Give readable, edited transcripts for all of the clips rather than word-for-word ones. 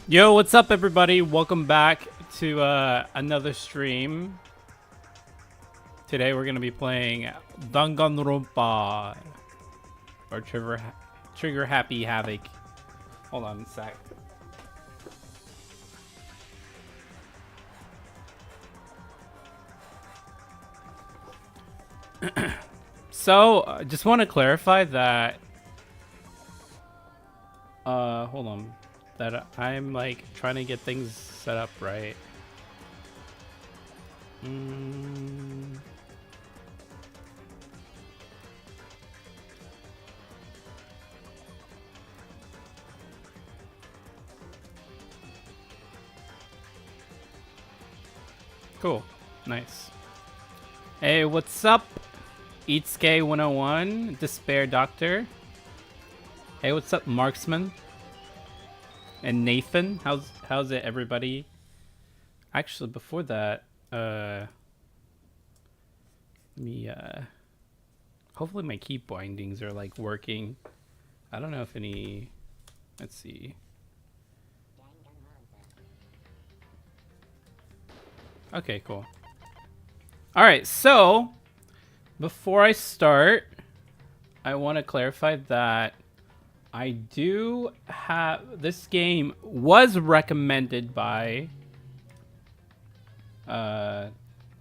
Yo, what's up, everybody? Welcome back to another stream. Today we're gonna be playing Danganronpa or Trigger Happy Havoc. Hold on a sec. So, just want to clarify that. Hold on. That I'm like trying to get things set up right. Cool. Nice. Hey, what's up? Eatsuke 101, Despair Doctor. Hey, what's up, Marksman? And Nathan, how's it, everybody? Actually, before that, hopefully my key bindings are like working. I don't know if any. Let's see. Okay, cool. All right, so before I start, I want to clarify that I do have this game was recommended by hold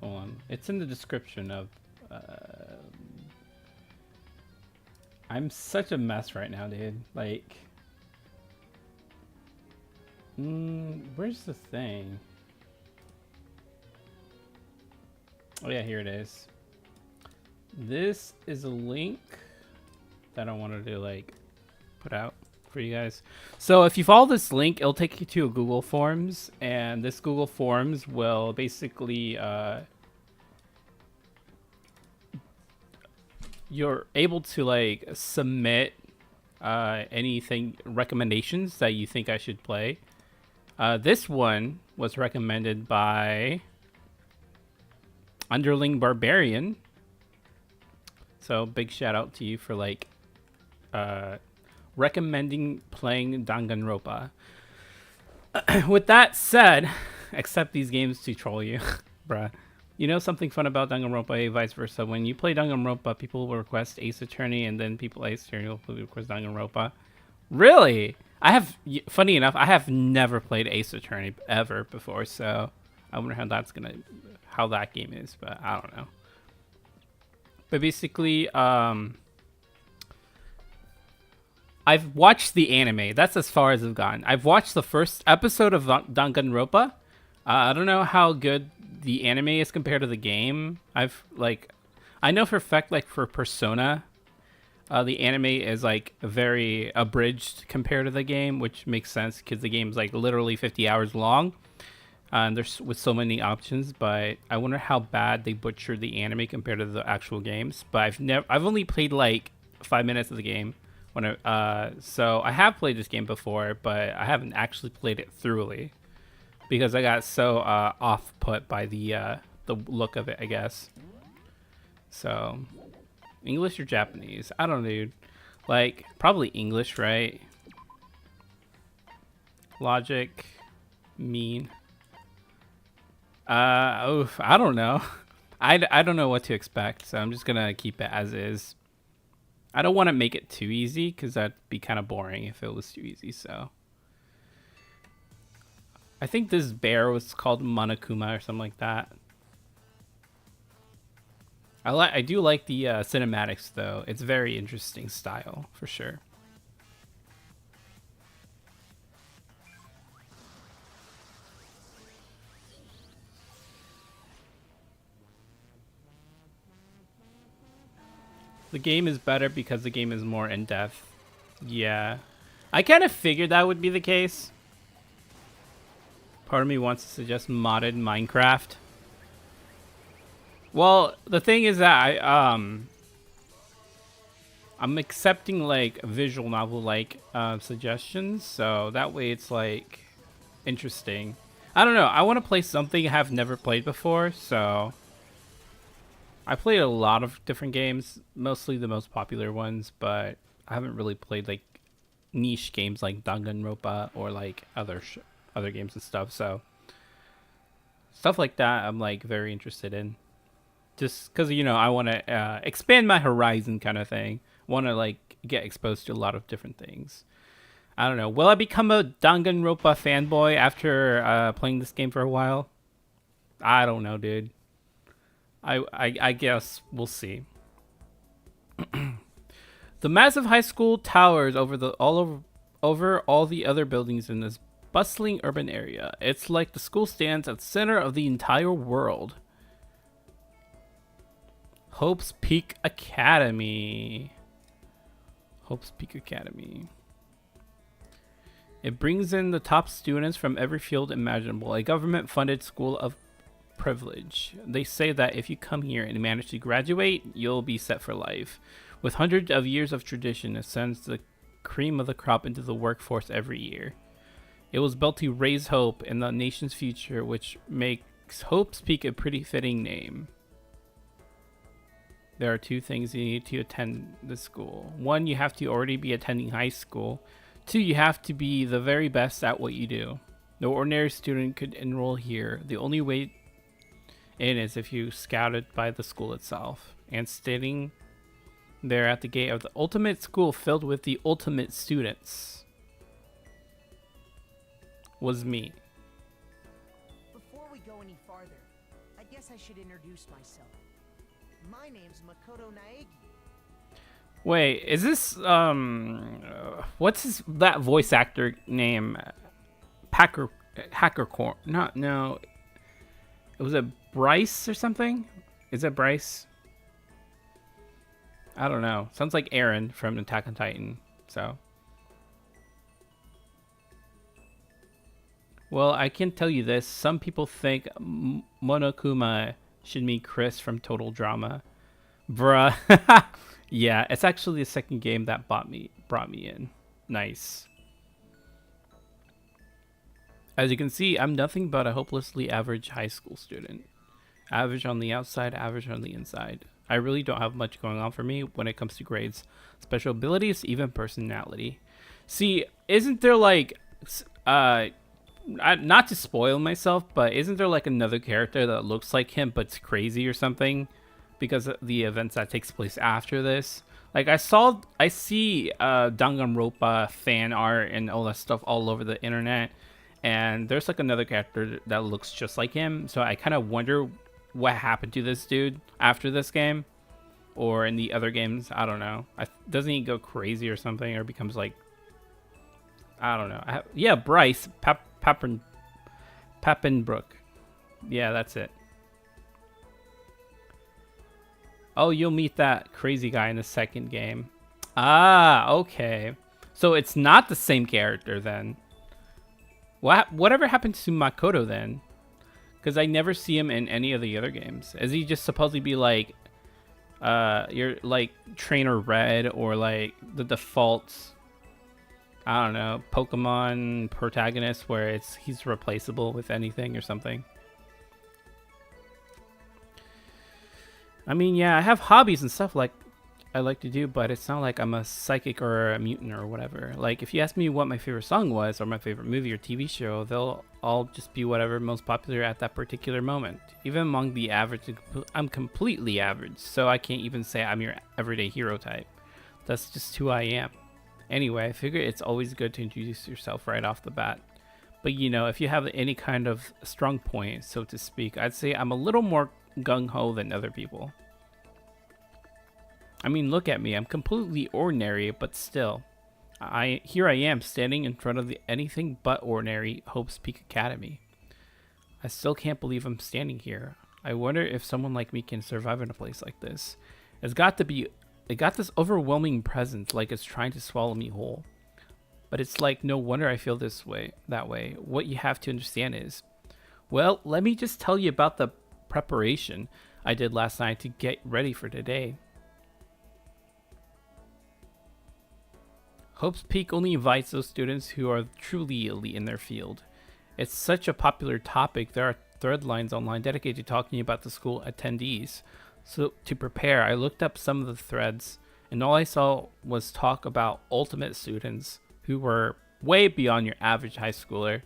on. It's in the description of I'm such a mess right now, dude. Like where's the thing? Oh yeah, here it is. This is a link that I wanted to like put out for you guys. So if you follow this link, it'll take you to a Google Forms, and this Google Forms will basically you're able to like submit anything recommendations that you think I should play. This one was recommended by Underling Barbarian. So big shout out to you for like recommending playing Danganronpa. With that said, accept these games to troll you, bruh. You know something fun about Danganronpa, vice versa. When you play Danganronpa, people will request Ace Attorney, and then people Ace Attorney will request Danganronpa. Really? Funny enough, I have never played Ace Attorney ever before, so I wonder how that game is, but I don't know. But basically, I've watched the anime. That's as far as I've gotten. I've watched the first episode of Danganronpa. I don't know how good the anime is compared to the game. I know for a fact, like for Persona, the anime is like very abridged compared to the game, which makes sense because the game's like literally 50 hours long. And there's with so many options, but I wonder how bad they butchered the anime compared to the actual games. But I've only played like 5 minutes of the game. So I have played this game before, but I haven't actually played it thoroughly because I got so off put by the look of it, I guess. So English or Japanese? I don't know, dude. Like probably English, right? Logic, mean. I don't know. I don't know what to expect, so I'm just gonna keep it as is. I don't want to make it too easy because that'd be kind of boring if it was too easy. So I think this bear was called Monokuma or something like that. I do like the cinematics though. It's very interesting style for sure. The game is better because the game is more in-depth. Yeah. I kind of figured that would be the case. Part of me wants to suggest modded Minecraft. Well, the thing is that I'm accepting like visual novel like suggestions, so that way it's like interesting. I don't know. I want to play something I have never played before, so I played a lot of different games, mostly the most popular ones, but I haven't really played like niche games like Danganronpa or like other other games and stuff. So stuff like that, I'm like very interested in. Just because I want to expand my horizon, kind of thing. Want to like get exposed to a lot of different things. I don't know. Will I become a Danganronpa fanboy after playing this game for a while? I don't know, dude. I guess we'll see. The massive high school towers over all the other buildings in this bustling urban area. It's like the school stands at the center of the entire world. Hope's Peak Academy. Hope's Peak Academy. It brings in the top students from every field imaginable. A government-funded school of privilege. They say that if you come here and manage to graduate, you'll be set for life. With hundreds of years of tradition, it sends the cream of the crop into the workforce every year. It was built to raise hope in the nation's future, which makes Hope's Peak a pretty fitting name. There are 2 things you need to attend the school. 1, you have to already be attending high school. 2, you have to be the very best at what you do. No ordinary student could enroll here. The only way in is if you scouted by the school itself. And standing there at the gate of the ultimate school filled with the ultimate students was me. Before we go any farther, I guess I should introduce myself. My name's Makoto Naegi. Wait, is this what's that voice actor name? Hackercorn? Not no. Was it Bryce or something? Is it Bryce? I don't know. Sounds like Aaron from Attack on Titan. So, well, I can tell you this. Some people think Monokuma should mean Chris from Total Drama. Bruh. Yeah, it's actually the second game that brought me in. Nice. As you can see, I'm nothing but a hopelessly average high school student. Average on the outside, average on the inside. I really don't have much going on for me when it comes to grades, special abilities, even personality. See, isn't there like, not to spoil myself, but isn't there like another character that looks like him but's crazy or something? Because of the events that takes place after this. Like I see Danganronpa fan art and all that stuff all over the internet, and there's like another character that looks just like him. So I kind of wonder what happened to this dude after this game, or in the other games. I don't know. Doesn't he go crazy or something, or becomes like, I don't know. Yeah, Bryce Pappenbrook. Yeah, that's it. Oh, you'll meet that crazy guy in the second game. Ah, okay. So it's not the same character then. Whatever happened to Makoto then? Because I never see him in any of the other games. Is he just supposedly be like, you're like Trainer Red, or like the default, I don't know, Pokemon protagonist where he's replaceable with anything or something? I mean, yeah, I have hobbies and stuff like I like to do, but it's not like I'm a psychic or a mutant or whatever. Like, if you ask me what my favorite song was, or my favorite movie or TV show, they'll all just be whatever most popular at that particular moment. Even among the average, I'm completely average, so I can't even say I'm your everyday hero type. That's just who I am. Anyway, I figure it's always good to introduce yourself right off the bat. But if you have any kind of strong point, so to speak, I'd say I'm a little more gung-ho than other people. I mean, look at me. I'm completely ordinary, but still. Here I am, standing in front of the anything but ordinary Hope's Peak Academy. I still can't believe I'm standing here. I wonder if someone like me can survive in a place like this. It got this overwhelming presence, like it's trying to swallow me whole. But it's like, no wonder I feel that way. What you have to understand is, well, let me just tell you about the preparation I did last night to get ready for today. Hope's Peak only invites those students who are truly elite in their field. It's such a popular topic, there are thread lines online dedicated to talking about the school attendees. So to prepare, I looked up some of the threads, and all I saw was talk about ultimate students who were way beyond your average high schooler.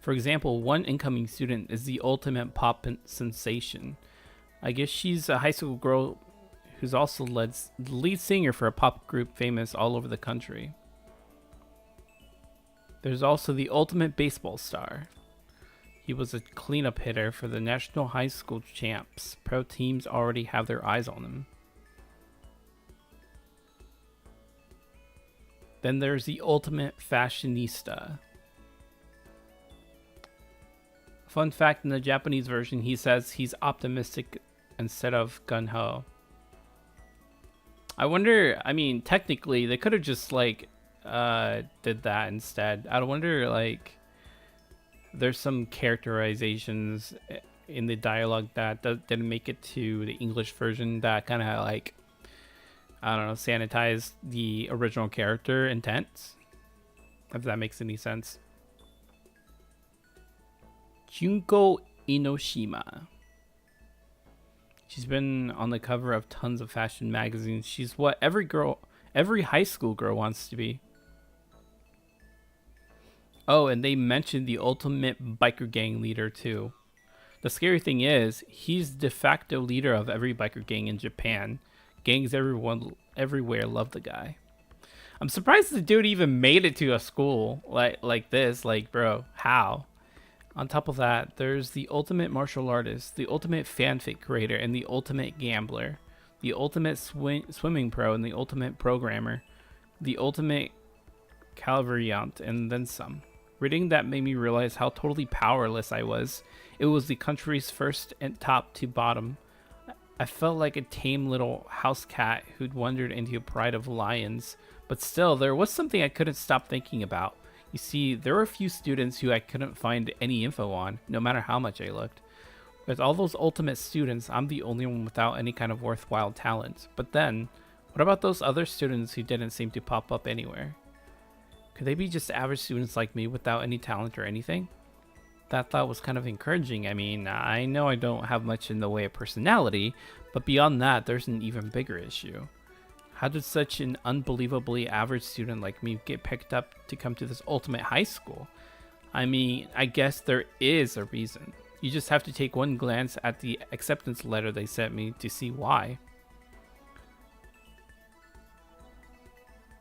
For example, one incoming student is the ultimate pop sensation. I guess she's a high school girl who's also the lead singer for a pop group famous all over the country. There's also the ultimate baseball star. He was a cleanup hitter for the national high school champs. Pro teams already have their eyes on him. Then there's the ultimate fashionista. Fun fact, in the Japanese version, he says he's optimistic instead of gung-ho. I wonder, I mean, technically, they could have just, like, did that instead. I wonder, like, there's some characterizations in the dialogue that didn't make it to the English version that kind of, like, I don't know, sanitized the original character intent. If that makes any sense. Junko Inoshima. She's been on the cover of tons of fashion magazines. She's what every high school girl wants to be. Oh, and they mentioned the ultimate biker gang leader too. The scary thing is, he's de facto leader of every biker gang in Japan. Gangs everywhere love the guy. I'm surprised the dude even made it to a school like this. Like, bro, how? On top of that, there's the ultimate martial artist, the ultimate fanfic creator, and the ultimate gambler, the ultimate swimming pro, and the ultimate programmer, the ultimate calvariant, and then some. Reading that made me realize how totally powerless I was. It was the country's first and top to bottom. I felt like a tame little house cat who'd wandered into a pride of lions, but still, there was something I couldn't stop thinking about. You see, there were a few students who I couldn't find any info on, no matter how much I looked. With all those ultimate students, I'm the only one without any kind of worthwhile talent. But then, what about those other students who didn't seem to pop up anywhere? Could they be just average students like me without any talent or anything? That thought was kind of encouraging. I mean, I know I don't have much in the way of personality, but beyond that, there's an even bigger issue. How did such an unbelievably average student like me get picked up to come to this ultimate high school? I mean, I guess there is a reason. You just have to take one glance at the acceptance letter they sent me to see why.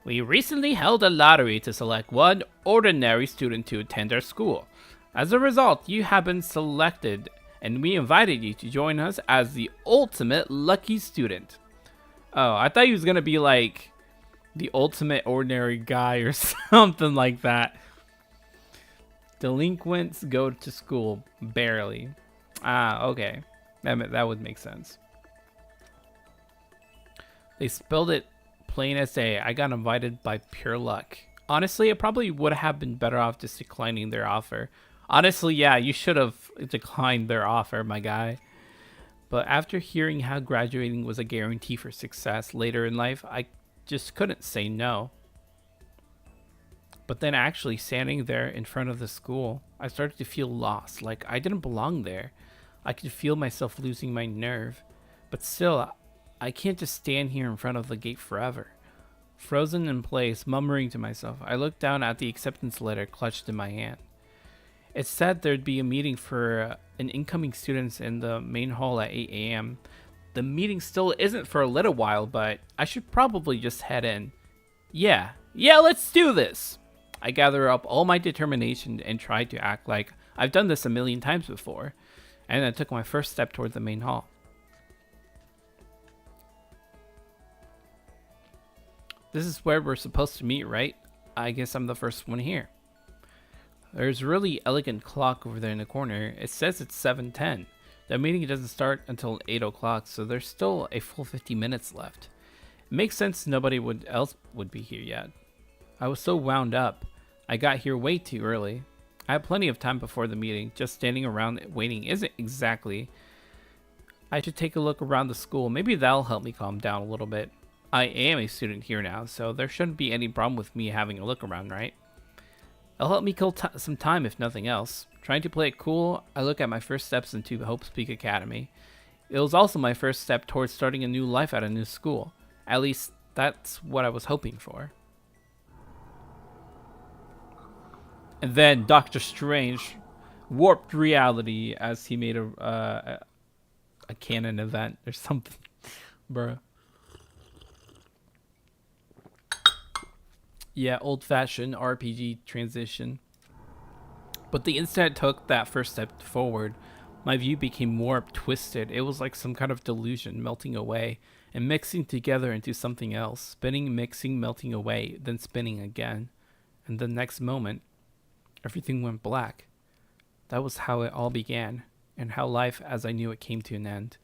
We recently held a lottery to select one ordinary student to attend our school. As a result, you have been selected, and we invited you to join us as the ultimate lucky student. Oh, I thought he was gonna be like the ultimate ordinary guy or something like that. Delinquents go to school barely. Ah, okay. That would make sense. They spelled it plain as day. I got invited by pure luck. Honestly, it probably would have been better off just declining their offer. Honestly, yeah, you should have declined their offer, my guy. But after hearing how graduating was a guarantee for success later in life, I just couldn't say no. But then actually standing there in front of the school, I started to feel lost, like I didn't belong there. I could feel myself losing my nerve. But still, I can't just stand here in front of the gate forever. Frozen in place, murmuring to myself, I looked down at the acceptance letter clutched in my hand. It said there'd be a meeting for an incoming students in the main hall at 8 a.m. The meeting still isn't for a little while, but I should probably just head in. Yeah, let's do this! I gather up all my determination and tried to act like I've done this a million times before, and I took my first step toward the main hall. This is where we're supposed to meet, right? I guess I'm the first one here. There's a really elegant clock over there in the corner. It says it's 7:10. The meeting doesn't start until 8 o'clock, so there's still a full 50 minutes left. It makes sense nobody else would be here yet. I was so wound up. I got here way too early. I had plenty of time before the meeting. Just standing around waiting isn't exactly. I should take a look around the school. Maybe that'll help me calm down a little bit. I am a student here now, so there shouldn't be any problem with me having a look around, right? It'll help me kill some time if nothing else. Trying to play it cool, I look at my first steps into Hope Speak Academy. It was also my first step towards starting a new life at a new school. At least, that's what I was hoping for. And then Doctor Strange warped reality as he made a canon event or something, bruh. Yeah, old-fashioned RPG transition. But the instant I took that first step forward, my view became warped, twisted. It was like some kind of delusion melting away and mixing together into something else, spinning, mixing, melting away, then spinning again. And the next moment, everything went black. That was how it all began, and how life as I knew it came to an end.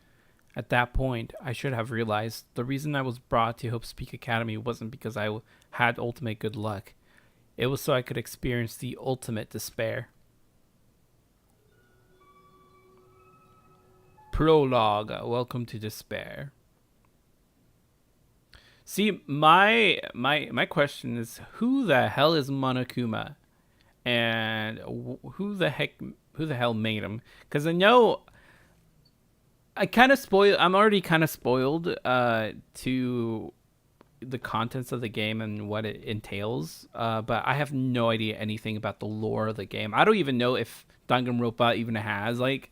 At that point, I should have realized the reason I was brought to Hope Speak Academy wasn't because I had ultimate good luck. It was so I could experience the ultimate despair. Prologue. Welcome to despair. See, my question is, who the hell is Monokuma, and who the hell made him? Because I know I'm already kind of spoiled to the contents of the game and what it entails. But I have no idea anything about the lore of the game. I don't even know if Danganronpa even has like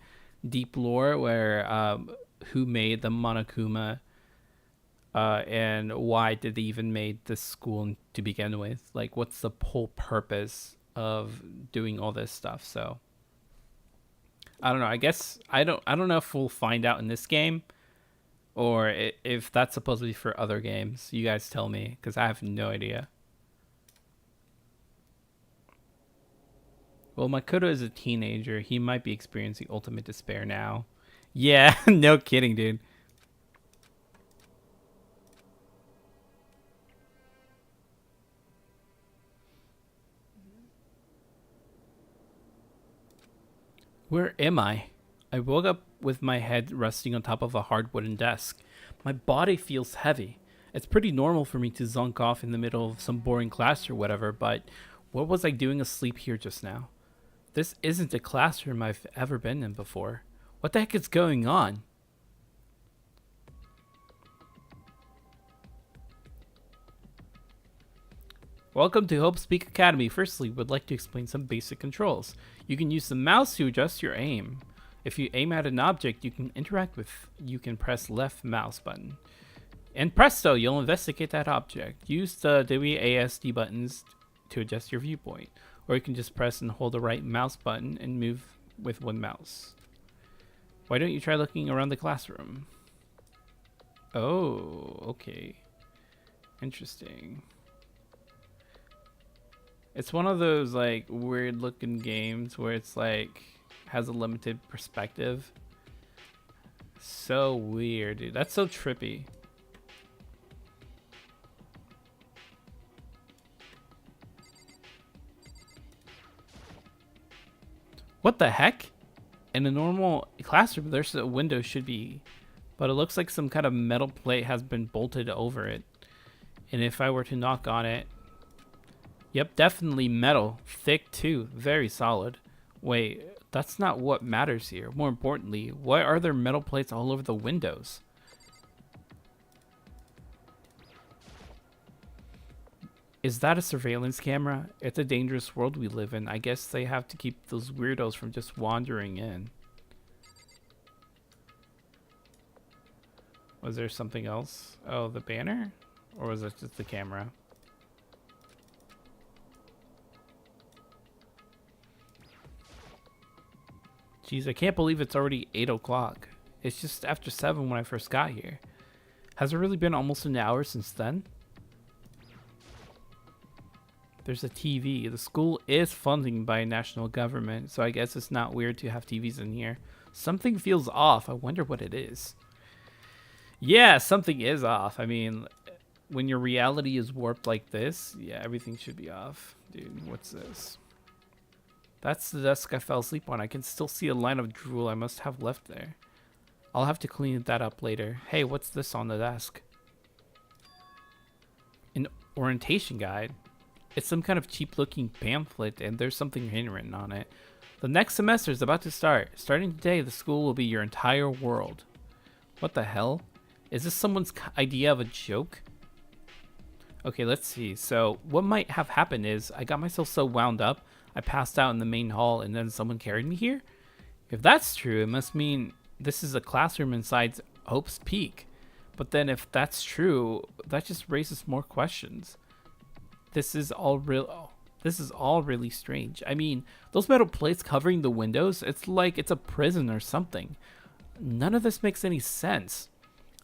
deep lore where who made the Monokuma, and why did they even made this school to begin with? Like, what's the whole purpose of doing all this stuff? So I don't know. I guess I don't know if we'll find out in this game, or if that's supposed to be for other games. You guys tell me, because I have no idea. Well, Makoto is a teenager. He might be experiencing ultimate despair now. Yeah, no kidding, dude. Where am I? I woke up with my head resting on top of a hard wooden desk. My body feels heavy. It's pretty normal for me to zonk off in the middle of some boring class or whatever, but what was I doing asleep here just now? This isn't a classroom I've ever been in before. What the heck is going on? Welcome to Hope Speak Academy. Firstly, would like to explain some basic controls. You can use the mouse to adjust your aim. If you aim at an object you can press left mouse button. And presto, you'll investigate that object. Use the WASD buttons to adjust your viewpoint. Or you can just press and hold the right mouse button and move with one mouse. Why don't you try looking around the classroom? Oh, okay. Interesting. It's one of those like weird looking games where it's like has a limited perspective. So weird, dude. That's so trippy. What the heck? In a normal classroom, there's a window should be, but it looks like some kind of metal plate has been bolted over it. And if I were to knock on it, yep, definitely metal. Thick too. Very solid. Wait, that's not what matters here. More importantly, why are there metal plates all over the windows? Is that a surveillance camera? It's a dangerous world we live in. I guess they have to keep those weirdos from just wandering in. Was there something else? Oh, the banner? Or was it just the camera? Jeez, I can't believe it's already 8 o'clock. It's just after 7 when I first got here. Has it really been almost an hour since then? There's a TV. The school is funded by a national government, so I guess it's not weird to have TVs in here. Something feels off. I wonder what it is. Yeah, something is off. I mean, when your reality is warped like this, yeah, everything should be off. Dude, what's this? That's the desk I fell asleep on. I can still see a line of drool I must have left there. I'll have to clean that up later. Hey, what's this on the desk? An orientation guide. It's some kind of cheap-looking pamphlet, and there's something handwritten on it. The next semester is about to start. Starting today, the school will be your entire world. What the hell? Is this someone's idea of a joke? Okay, let's see. So, what might have happened is, I got myself so wound up, I passed out in the main hall and then someone carried me here? If that's true, it must mean this is a classroom inside Hope's Peak. But then if that's true, that just raises more questions. This is all really strange. I mean, those metal plates covering the windows, it's like it's a prison or something. None of this makes any sense.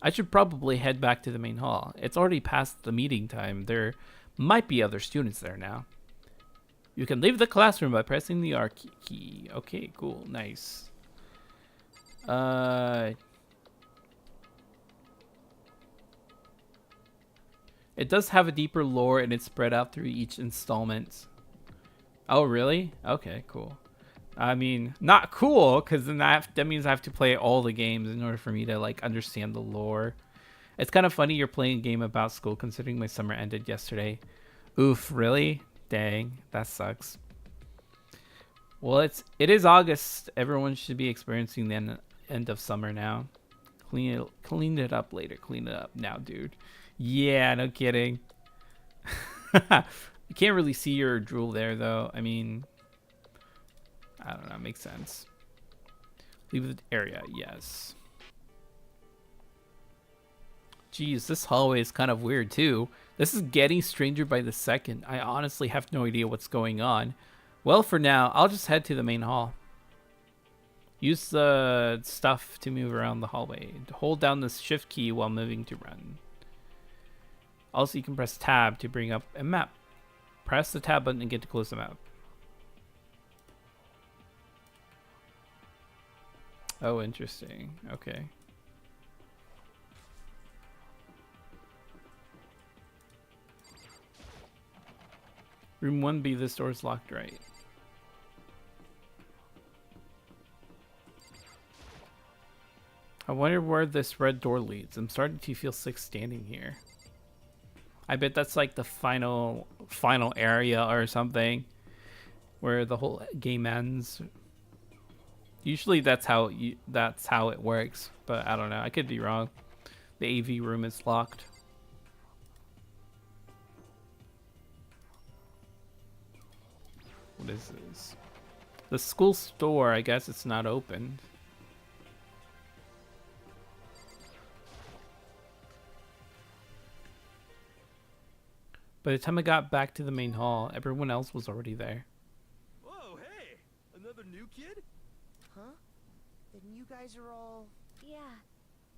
I should probably head back to the main hall. It's already past the meeting time. There might be other students there now. You can leave the classroom by pressing the R key. Okay, cool, nice. It does have a deeper lore and it's spread out through each installment. Oh, really? Okay, cool. I mean, not cool, because then that means I have to play all the games in order for me to, like, understand the lore. It's kind of funny you're playing a game about school considering my summer ended yesterday. Oof, really? Dang, that sucks. Well, it is August. Everyone should be experiencing the end of summer now. Clean it up later. Clean it up now, dude. Yeah, no kidding. You can't really see your drool there, though. I mean, I don't know. Makes sense. Leave the area. Yes. Geez, this hallway is kind of weird, too. This is getting stranger by the second. I honestly have no idea what's going on. Well, for now, I'll just head to the main hall. Use the stuff to move around the hallway. Hold down the shift key while moving to run. Also, you can press tab to bring up a map. Press the tab button and get to close the map. Oh, interesting. Okay. Room 1B, this door is locked, right? I wonder where this red door leads. I'm starting to feel sick standing here. I bet that's like the final area or something where the whole game ends. Usually that's how it works, but I don't know. I could be wrong. The AV room is locked. What is this? The school store, I guess it's not open. By the time I got back to the main hall, everyone else was already there. Whoa, hey! Another new kid? Huh? Then you guys are all... Yeah,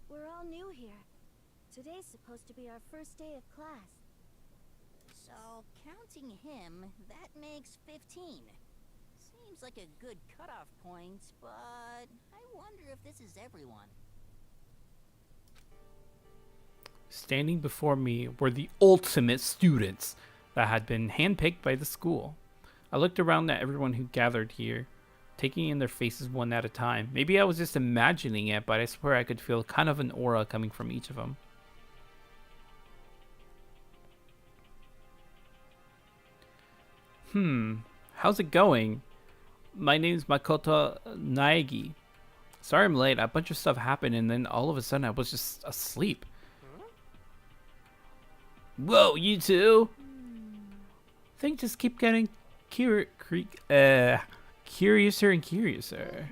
we're all new here. Today's supposed to be our first day of class. So, counting him, that makes 15. Seems like a good cutoff point, but I wonder if this is everyone. Standing before me were the ultimate students that had been handpicked by the school. I looked around at everyone who gathered here, taking in their faces one at a time. Maybe I was just imagining it, but I swear I could feel kind of an aura coming from each of them. How's it going? My name's Makoto Naegi. Sorry I'm late. A bunch of stuff happened and then all of a sudden I was just asleep. Whoa, you two! Things just keep getting curiouser and curiouser.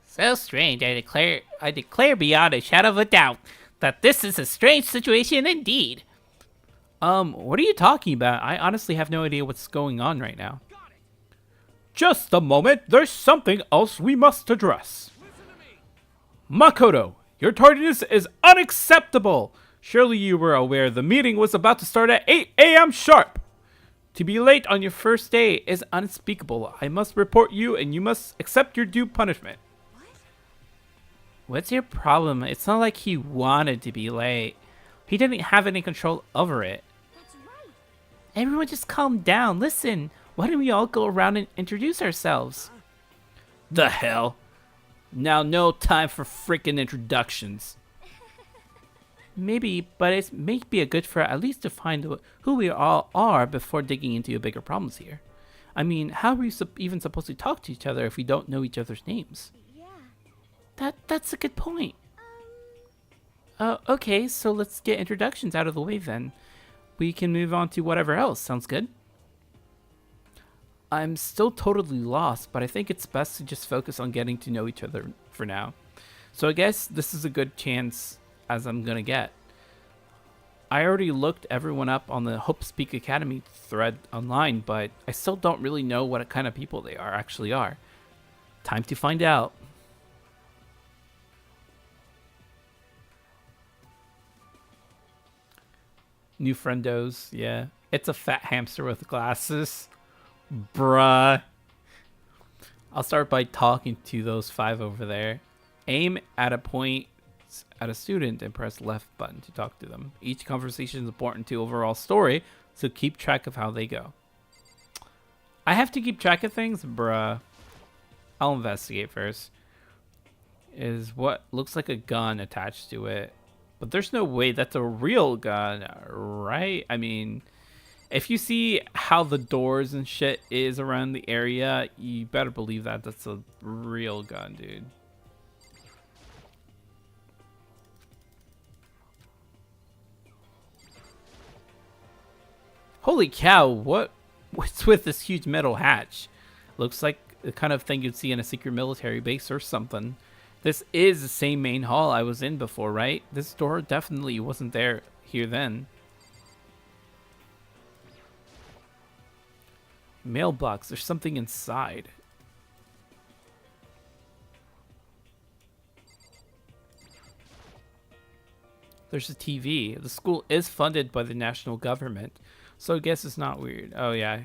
So strange, I declare beyond a shadow of a doubt that this is a strange situation indeed. What are you talking about? I honestly have no idea what's going on right now. Just a moment, there's something else we must address. Makoto, your tardiness is unacceptable! Surely you were aware the meeting was about to start at 8 a.m. sharp. To be late on your first day is unspeakable. I must report you and you must accept your due punishment. What's your problem? It's not like he wanted to be late. He didn't have any control over it. That's right. Everyone just calm down. Listen, why don't we all go around and introduce ourselves? The hell? Now no time for freaking introductions. Maybe, but it may be a good for at least to find who we all are before digging into bigger problems here. I mean, how are we even supposed to talk to each other if we don't know each other's names? Yeah. That's a good point. Okay, so let's get introductions out of the way then. We can move on to whatever else. Sounds good? I'm still totally lost, but I think it's best to just focus on getting to know each other for now. So I guess this is a good chance as I'm gonna get. I already looked everyone up on the Hope Speak Academy thread online, but I still don't really know what kind of people they actually are. Time to find out. New friendos, yeah. It's a fat hamster with glasses. Bruh. I'll start by talking to those 5 over there. Aim at a point at a student and press left button to talk to them. Each conversation is important to overall story, so keep track of how they go. I have to keep track of things? Bruh. I'll investigate first. Is what looks like a gun attached to it. But there's no way that's a real gun, right? I mean, if you see how the doors and shit is around the area, you better believe that that's a real gun, dude. Holy cow, what's with this huge metal hatch? Looks like the kind of thing you'd see in a secret military base or something. This is the same main hall I was in before, right? This door definitely wasn't here then. Mailbox, there's something inside. There's a TV. The school is funded by the national government, so I guess it's not weird. Oh yeah,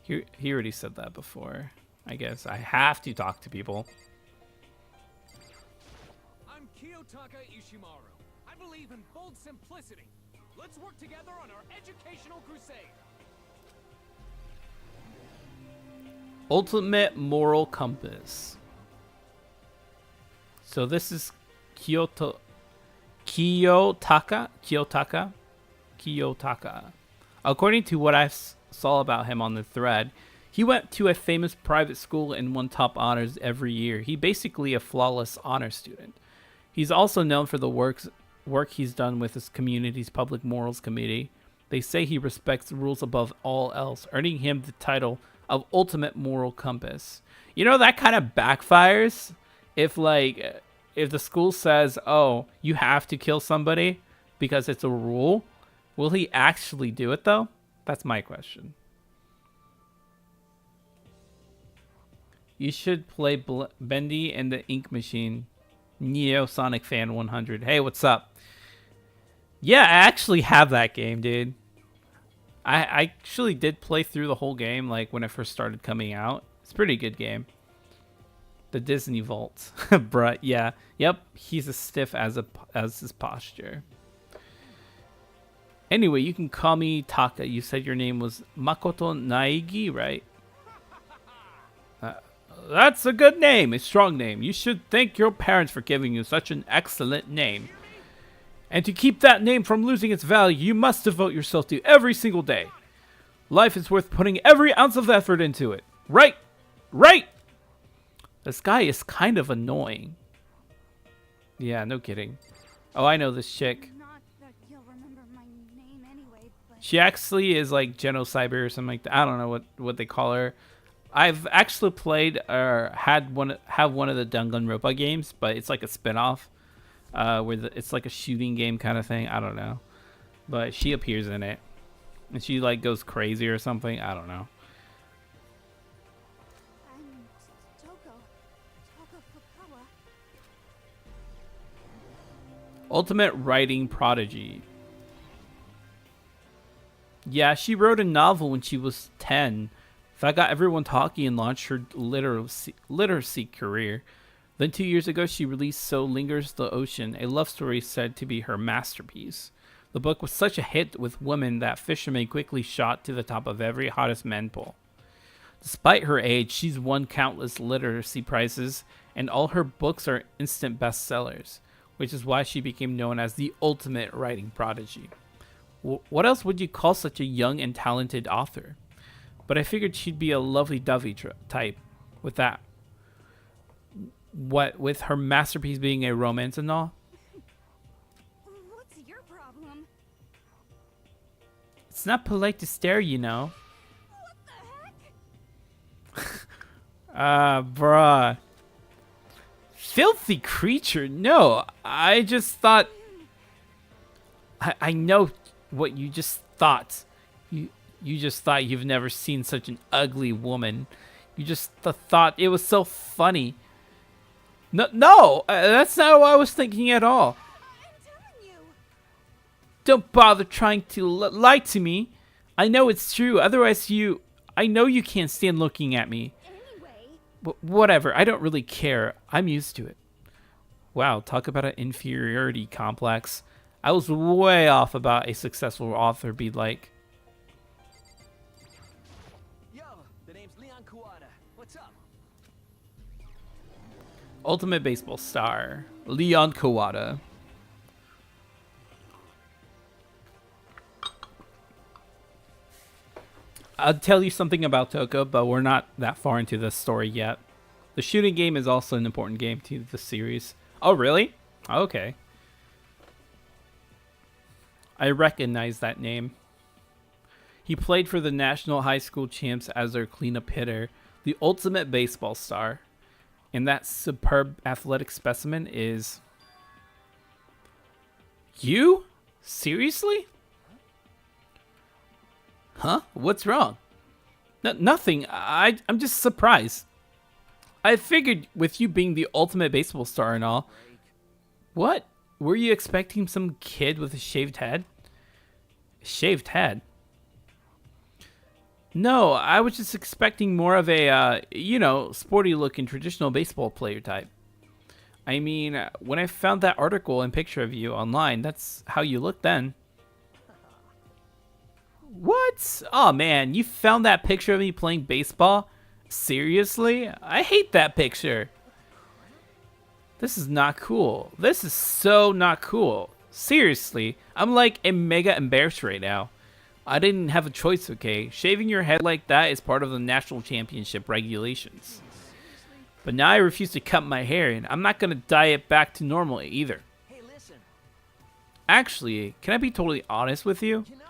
he already said that before. I guess I have to talk to people. I'm Kiyotaka Ishimaru. I believe in bold simplicity. Let's work together on our educational crusade. Ultimate moral compass. So this is Kiyotaka. According to what I saw about him on the thread, he went to a famous private school and won top honors every year. He basically a flawless honor student. He's also known for the work he's done with his community's public morals committee. They say he respects rules above all else, earning him the title of ultimate moral compass. You know, that kind of backfires if the school says, oh, you have to kill somebody because it's a rule. Will he actually do it though? That's my question. You should play Bendy and the Ink Machine. Neo Sonic Fan 100. Hey, what's up? Yeah, I actually have that game, dude. I actually did play through the whole game, like when it first started coming out. It's a pretty good game. The Disney Vault. Bruh, yeah. Yep, he's as stiff as his posture. Anyway, you can call me Taka. You said your name was Makoto Naegi, right? That's a good name, a strong name. You should thank your parents for giving you such an excellent name. And to keep that name from losing its value, you must devote yourself to every single day. Life is worth putting every ounce of effort into it. Right! Right! This guy is kind of annoying. Yeah, no kidding. Oh, I know this chick. Not that you'll remember my name anyway, but She actually is like Genocyber or something like that. I don't know what they call her. I've actually played or have one of the Danganronpa games, but it's like a spin-off. Where it's like a shooting game kind of thing. I don't know. But she appears in it. And she like goes crazy or something. I don't know. I'm Toko Fukawa. Ultimate writing prodigy. Yeah, she wrote a novel when she was 10. That got everyone talking and launched her literacy career. Then 2 years ago, she released So Lingers the Ocean, a love story said to be her masterpiece. The book was such a hit with women that fishermen quickly shot to the top of every hottest men poll. Despite her age, she's won countless literacy prizes, and all her books are instant bestsellers, which is why she became known as the ultimate writing prodigy. What else would you call such a young and talented author? But I figured she'd be a lovey-dovey type with that. What, with her masterpiece being a romance and all? What's your problem? It's not polite to stare, you know. What the heck? Bruh. Filthy creature. No, I just thought... I know what you just thought. You just thought you've never seen such an ugly woman. You just thought it was so funny. No, that's not what I was thinking at all. I'm telling you. Don't bother trying to lie to me. I know it's true. Otherwise, I know you can't stand looking at me. Anyway. Whatever. I don't really care. I'm used to it. Wow, talk about an inferiority complex. I was way off about a successful author be like. Yo, the name's Leon Kuwata. What's up? Ultimate baseball star, Leon Kuwata. I'll tell you something about Toko, but we're not that far into this story yet. The shooting game is also an important game to the series. Oh, really? Okay. I recognize that name. He played for the National High School champs as their cleanup hitter, the ultimate baseball star. And that superb athletic specimen is... You? Seriously? Huh? What's wrong? Nothing. I'm just surprised. I figured with you being the ultimate baseball star and all. What? Were you expecting some kid with a shaved head? Shaved head? No, I was just expecting more of a, sporty looking traditional baseball player type. I mean, when I found that article and picture of you online, that's how you looked then. What? Oh man, you found that picture of me playing baseball? Seriously? I hate that picture. This is not cool. This is so not cool. Seriously, I'm like a mega embarrassed right now. I didn't have a choice, okay? Shaving your head like that is part of the national championship regulations. But now I refuse to cut my hair, and I'm not gonna dye it back to normal either. Hey, listen. Actually, can I be totally honest with you? You know,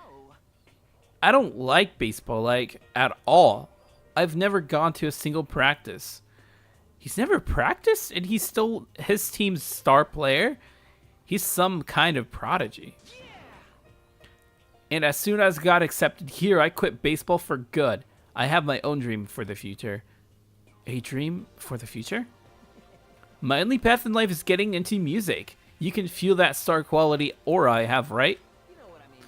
I don't like baseball, like, at all. I've never gone to a single practice. He's never practiced, and he's still his team's star player? He's some kind of prodigy. And as soon as I got accepted here, I quit baseball for good. I have my own dream for the future. A dream for the future? My only path in life is getting into music. You can feel that star quality aura I have, right? you know what I mean.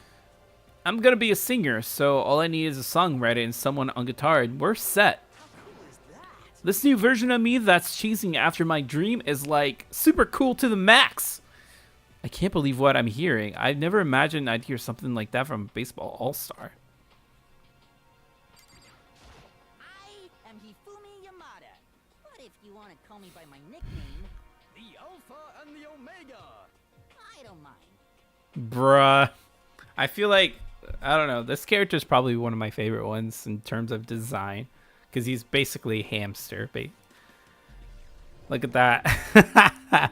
I'm gonna be a singer, so all I need is a songwriter and someone on guitar, and we're set. How cool is that? This new version of me that's chasing after my dream is like super cool to the max. I can't believe what I'm hearing. I've never imagined I'd hear something like that from Baseball All-Star. I am Hifumi Yamada. But if you want to call me by my nickname, The Alpha and the Omega. I don't mind. Bruh. I feel like, I don't know, this character is probably one of my favorite ones in terms of design. Because he's basically a hamster. Look at that.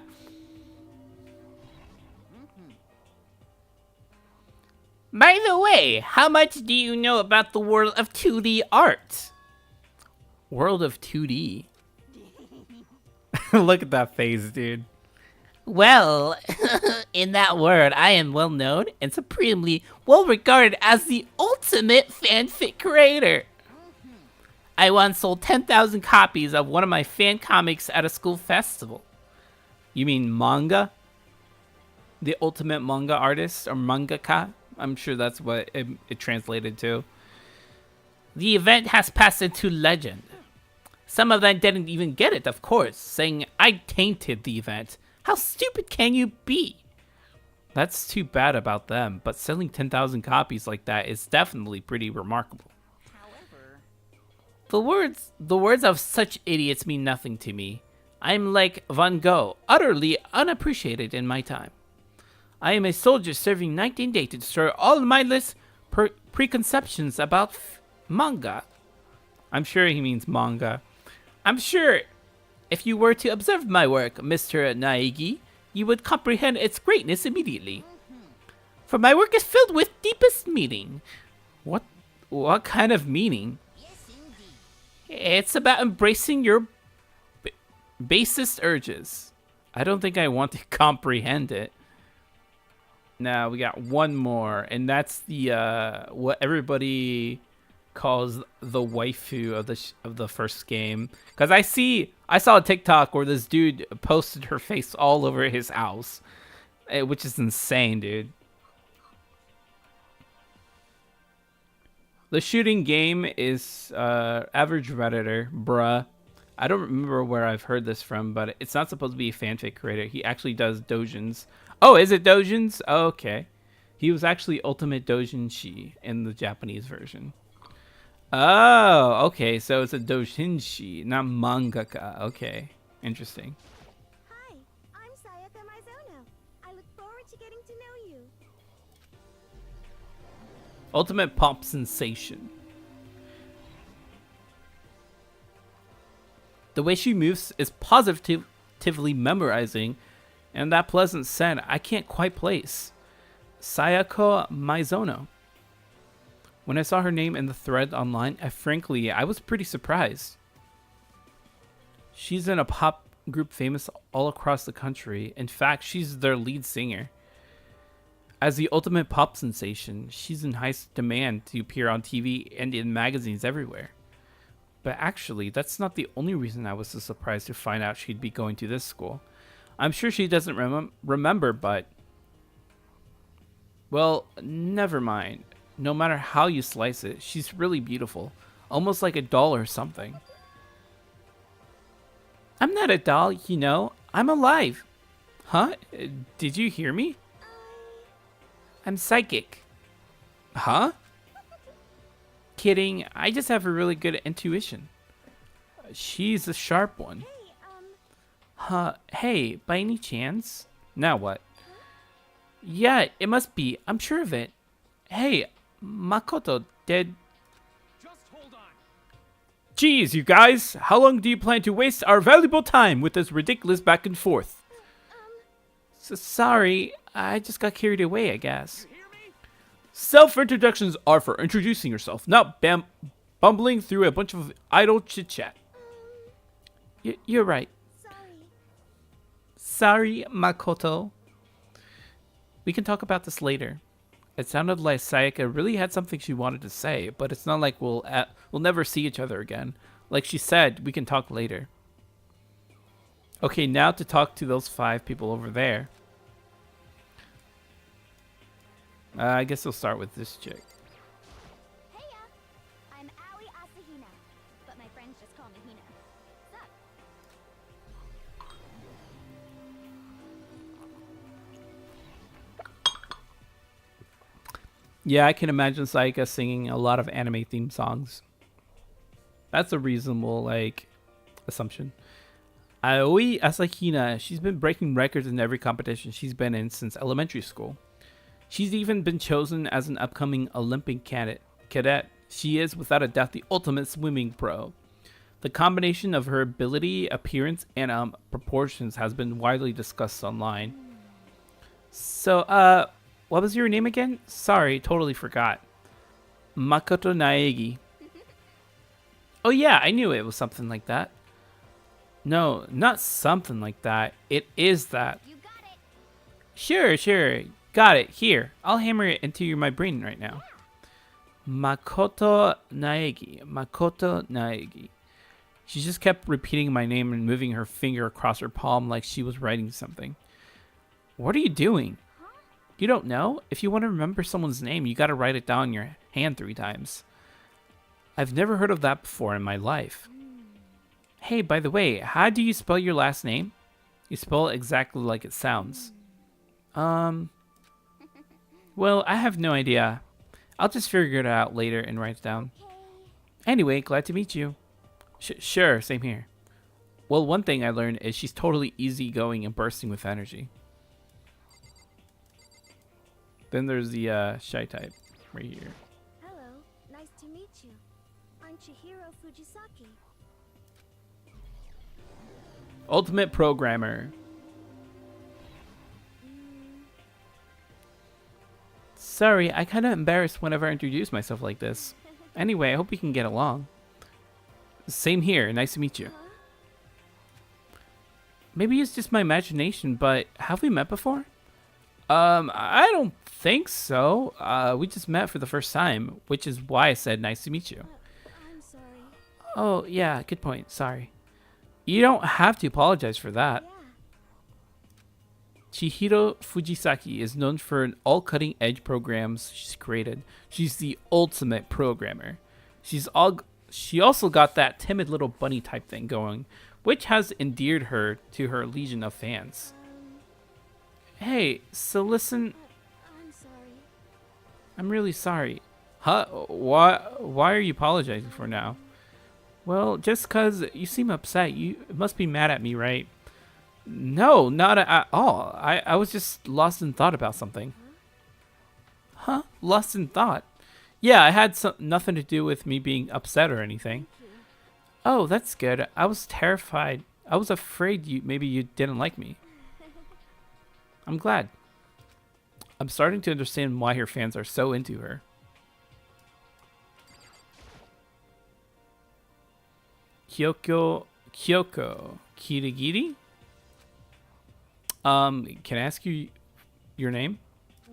By the way, how much do you know about the world of 2D art? World of 2D? Look at that face, dude. Well, in that word, I am well known and supremely well regarded as the ultimate fanfic creator. I once sold 10,000 copies of one of my fan comics at a school festival. You mean manga? The ultimate manga artist or mangaka? I'm sure that's what it translated to. The event has passed into legend. Some of them didn't even get it, of course, saying I tainted the event. How stupid can you be? That's too bad about them, but selling 10,000 copies like that is definitely pretty remarkable. However, The words of such idiots mean nothing to me. I'm like Van Gogh, utterly unappreciated in my time. I am a soldier serving 19 days to destroy all mindless preconceptions about manga. I'm sure he means manga. I'm sure if you were to observe my work, Mr. Naegi, you would comprehend its greatness immediately. For my work is filled with deepest meaning. What kind of meaning? yes indeed. It's about embracing your basest urges. I don't think I want to comprehend it. Now we got one more, and that's the what everybody calls the waifu of the first game. Because I saw a TikTok where this dude posted her face all over his house, which is insane, dude. The shooting game is Average Redditor, bruh. I don't remember where I've heard this from, but it's not supposed to be a fanfic creator. He actually does doujins. Oh, is it doujins? Oh, okay. He was actually Ultimate Doujinshi in the Japanese version. Oh, okay. So it's a doujinshi, not mangaka. Okay. Interesting. Hi, I'm Sayaka Mizono. I look forward to getting to know you. Ultimate pop sensation. The way she moves is positively memorizing, and that pleasant scent I can't quite place. Sayako Mizono. When I saw her name in the thread online, I was pretty surprised. She's in a pop group famous all across the country. In fact, she's their lead singer. As the ultimate pop sensation, she's in high demand to appear on TV and in magazines everywhere. But actually, that's not the only reason I was so surprised to find out she'd be going to this school. I'm sure she doesn't remember, but... Well, never mind. No matter how you slice it, she's really beautiful. Almost like a doll or something. I'm not a doll, you know. I'm alive. Huh? Did you hear me? I'm psychic. Huh? Kidding. I just have a really good intuition. She's a sharp one. Huh? Hey, by any chance? Now what? Yeah, it must be. I'm sure of it. Hey, Makoto, did... Just hold on. Geez, you guys. How long do you plan to waste our valuable time with this ridiculous back and forth? Sorry, I just got carried away, I guess. You hear me? Self-introductions are for introducing yourself, not bumbling through a bunch of idle chit-chat. You're right. Sorry, Makoto. We can talk about this later. It sounded like Sayaka really had something she wanted to say, but it's not like we'll never see each other again. Like she said, we can talk later. Okay, now to talk to those 5 people over there. I guess we'll start with this chick. Heya! I'm Aoi Asahina, but my friends just call me Hina. Sup? Yeah, I can imagine Sayaka singing a lot of anime theme songs. That's a reasonable, like, assumption. Aoi Asahina, she's been breaking records in every competition she's been in since elementary school. She's even been chosen as an upcoming Olympic cadet. She is, without a doubt, the ultimate swimming pro. The combination of her ability, appearance, and proportions has been widely discussed online. So, what was your name again? Sorry, totally forgot. Makoto Naegi. Oh yeah, I knew it was something like that. No, not something like that. It is that. You got it! Sure. Got it. Here, I'll hammer it into my brain right now. Makoto Naegi. She just kept repeating my name and moving her finger across her palm like she was writing something. What are you doing? You don't know? If you want to remember someone's name, you gotta write it down in your hand 3 times. I've never heard of that before in my life. Hey, by the way, how do you spell your last name? You spell it exactly like it sounds. Well, I have no idea. I'll just figure it out later and write it down. Anyway, glad to meet you. Sure, same here. Well, one thing I learned is she's totally easygoing and bursting with energy. Then there's the shy type right here. Hello, nice to meet you. I'm Chihiro Fujisaki. Ultimate programmer. Sorry, I kind of embarrassed whenever I introduce myself like this. Anyway, I hope we can get along. Same here. Nice to meet you. Maybe it's just my imagination, but have we met before? I don't think so. We just met for the first time, which is why I said nice to meet you. I'm sorry. Oh, yeah, good point. Sorry. You don't have to apologize for that. Yeah. Chihiro Fujisaki is known for all cutting-edge programs she's created. She's the ultimate programmer. She also got that timid little bunny type thing going, which has endeared her to her legion of fans. Hey, so listen, I'm sorry. I'm really sorry. Huh? Why are you apologizing for now? Well, just 'cause you seem upset. You must be mad at me, right? No, not at all. I was just lost in thought about something. Huh? Lost in thought? Yeah, I had nothing to do with me being upset or anything. Oh, that's good. I was terrified. I was afraid maybe you didn't like me. I'm glad. I'm starting to understand why her fans are so into her. Kyoko Kirigiri? Can I ask you your name?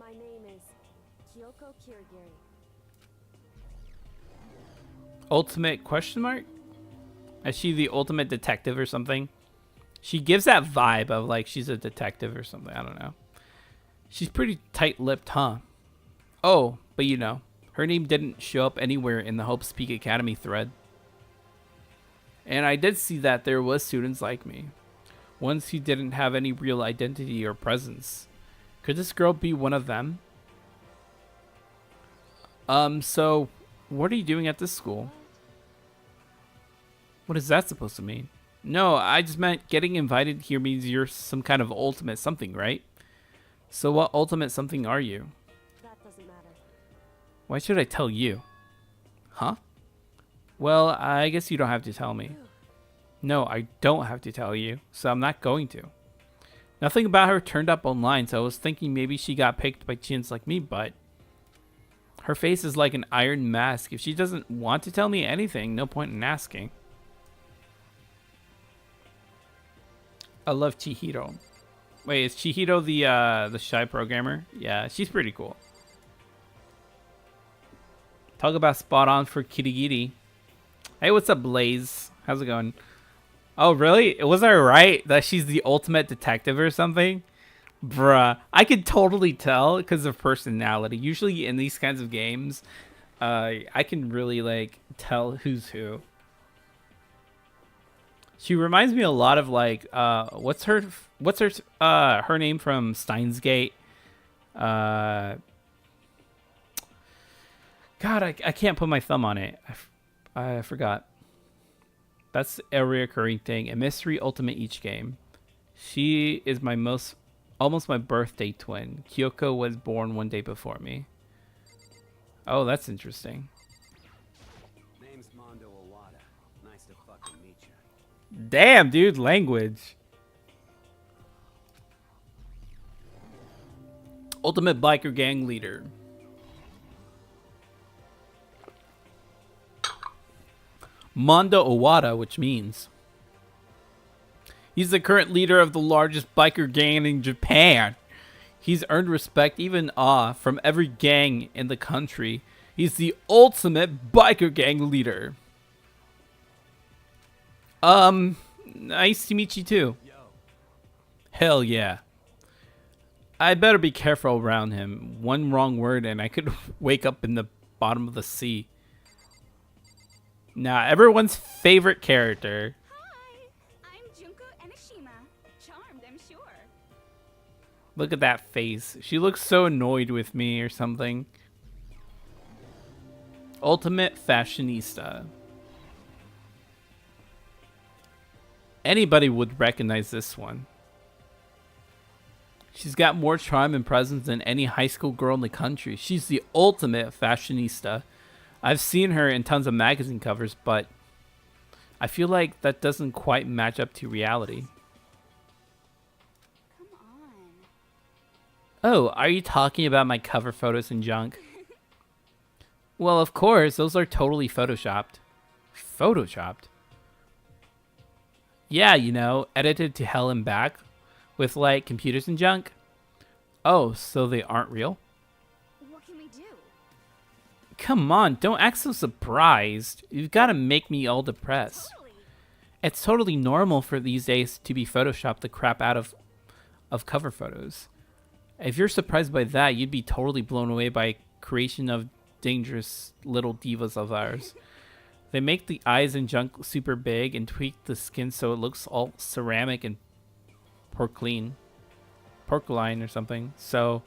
My name is Kyoko Kirigiri. Ultimate question mark? Is she the ultimate detective or something? She gives that vibe of like she's a detective or something. I don't know. She's pretty tight-lipped, huh? Oh, but you know, her name didn't show up anywhere in the Hope's Peak Academy thread. And I did see that there was students like me. Ones who didn't have any real identity or presence. Could this girl be one of them? So, what are you doing at this school? What is that supposed to mean? No, I just meant getting invited here means you're some kind of ultimate something, right? So what ultimate something are you? That doesn't matter. Why should I tell you? Huh? Well, I guess you don't have to tell me. No, I don't have to tell you, so I'm not going to. Nothing about her turned up online, so I was thinking maybe she got picked by chins like me, but her face is like an iron mask. If she doesn't want to tell me anything, no point in asking. I love Chihiro. Wait, is Chihiro the shy programmer? Yeah, she's pretty cool. Talk about spot on for Kirigiri. Hey, what's up, Blaze? How's it going? Oh, really? Was I right that she's the ultimate detective or something? Bruh, I could totally tell because of personality. Usually in these kinds of games, I can really like tell who's who. She reminds me a lot of like what's her name from Steins Gate? God, I can't put my thumb on it. I forgot. That's a reoccurring thing. A mystery ultimate each game. She is almost my birthday twin. Kyoko was born one day before me. Oh, that's interesting. Name's Mondo Owada. Nice to fucking meet you. Damn, dude, language. Ultimate biker gang leader. Mondo Owada, which means he's the current leader of the largest biker gang in Japan. He's earned respect, even awe, from every gang in the country. He's the ultimate biker gang leader. Nice to meet you too. Hell yeah. I better be careful around him. One wrong word and I could wake up in the bottom of the sea. Now, everyone's favorite character. Hi, I'm Junko Enoshima. Charmed, I'm sure. Look at that face. She looks so annoyed with me or something. Ultimate fashionista. Anybody would recognize this one. She's got more charm and presence than any high school girl in the country. She's the ultimate fashionista. I've seen her in tons of magazine covers, but I feel like that doesn't quite match up to reality. Come on. Oh, are you talking about my cover photos and junk? Well, of course, those are totally photoshopped. Photoshopped? Yeah, you know, edited to hell and back with like computers and junk. Oh, so they aren't real? What can we do? Come on, don't act so surprised. You've got to make me all depressed. Totally. It's totally normal for these days to be photoshopped the crap out of cover photos. If you're surprised by that, you'd be totally blown away by creation of dangerous little divas of ours. They make the eyes and junk super big and tweak the skin so it looks all ceramic and porcelain or something. So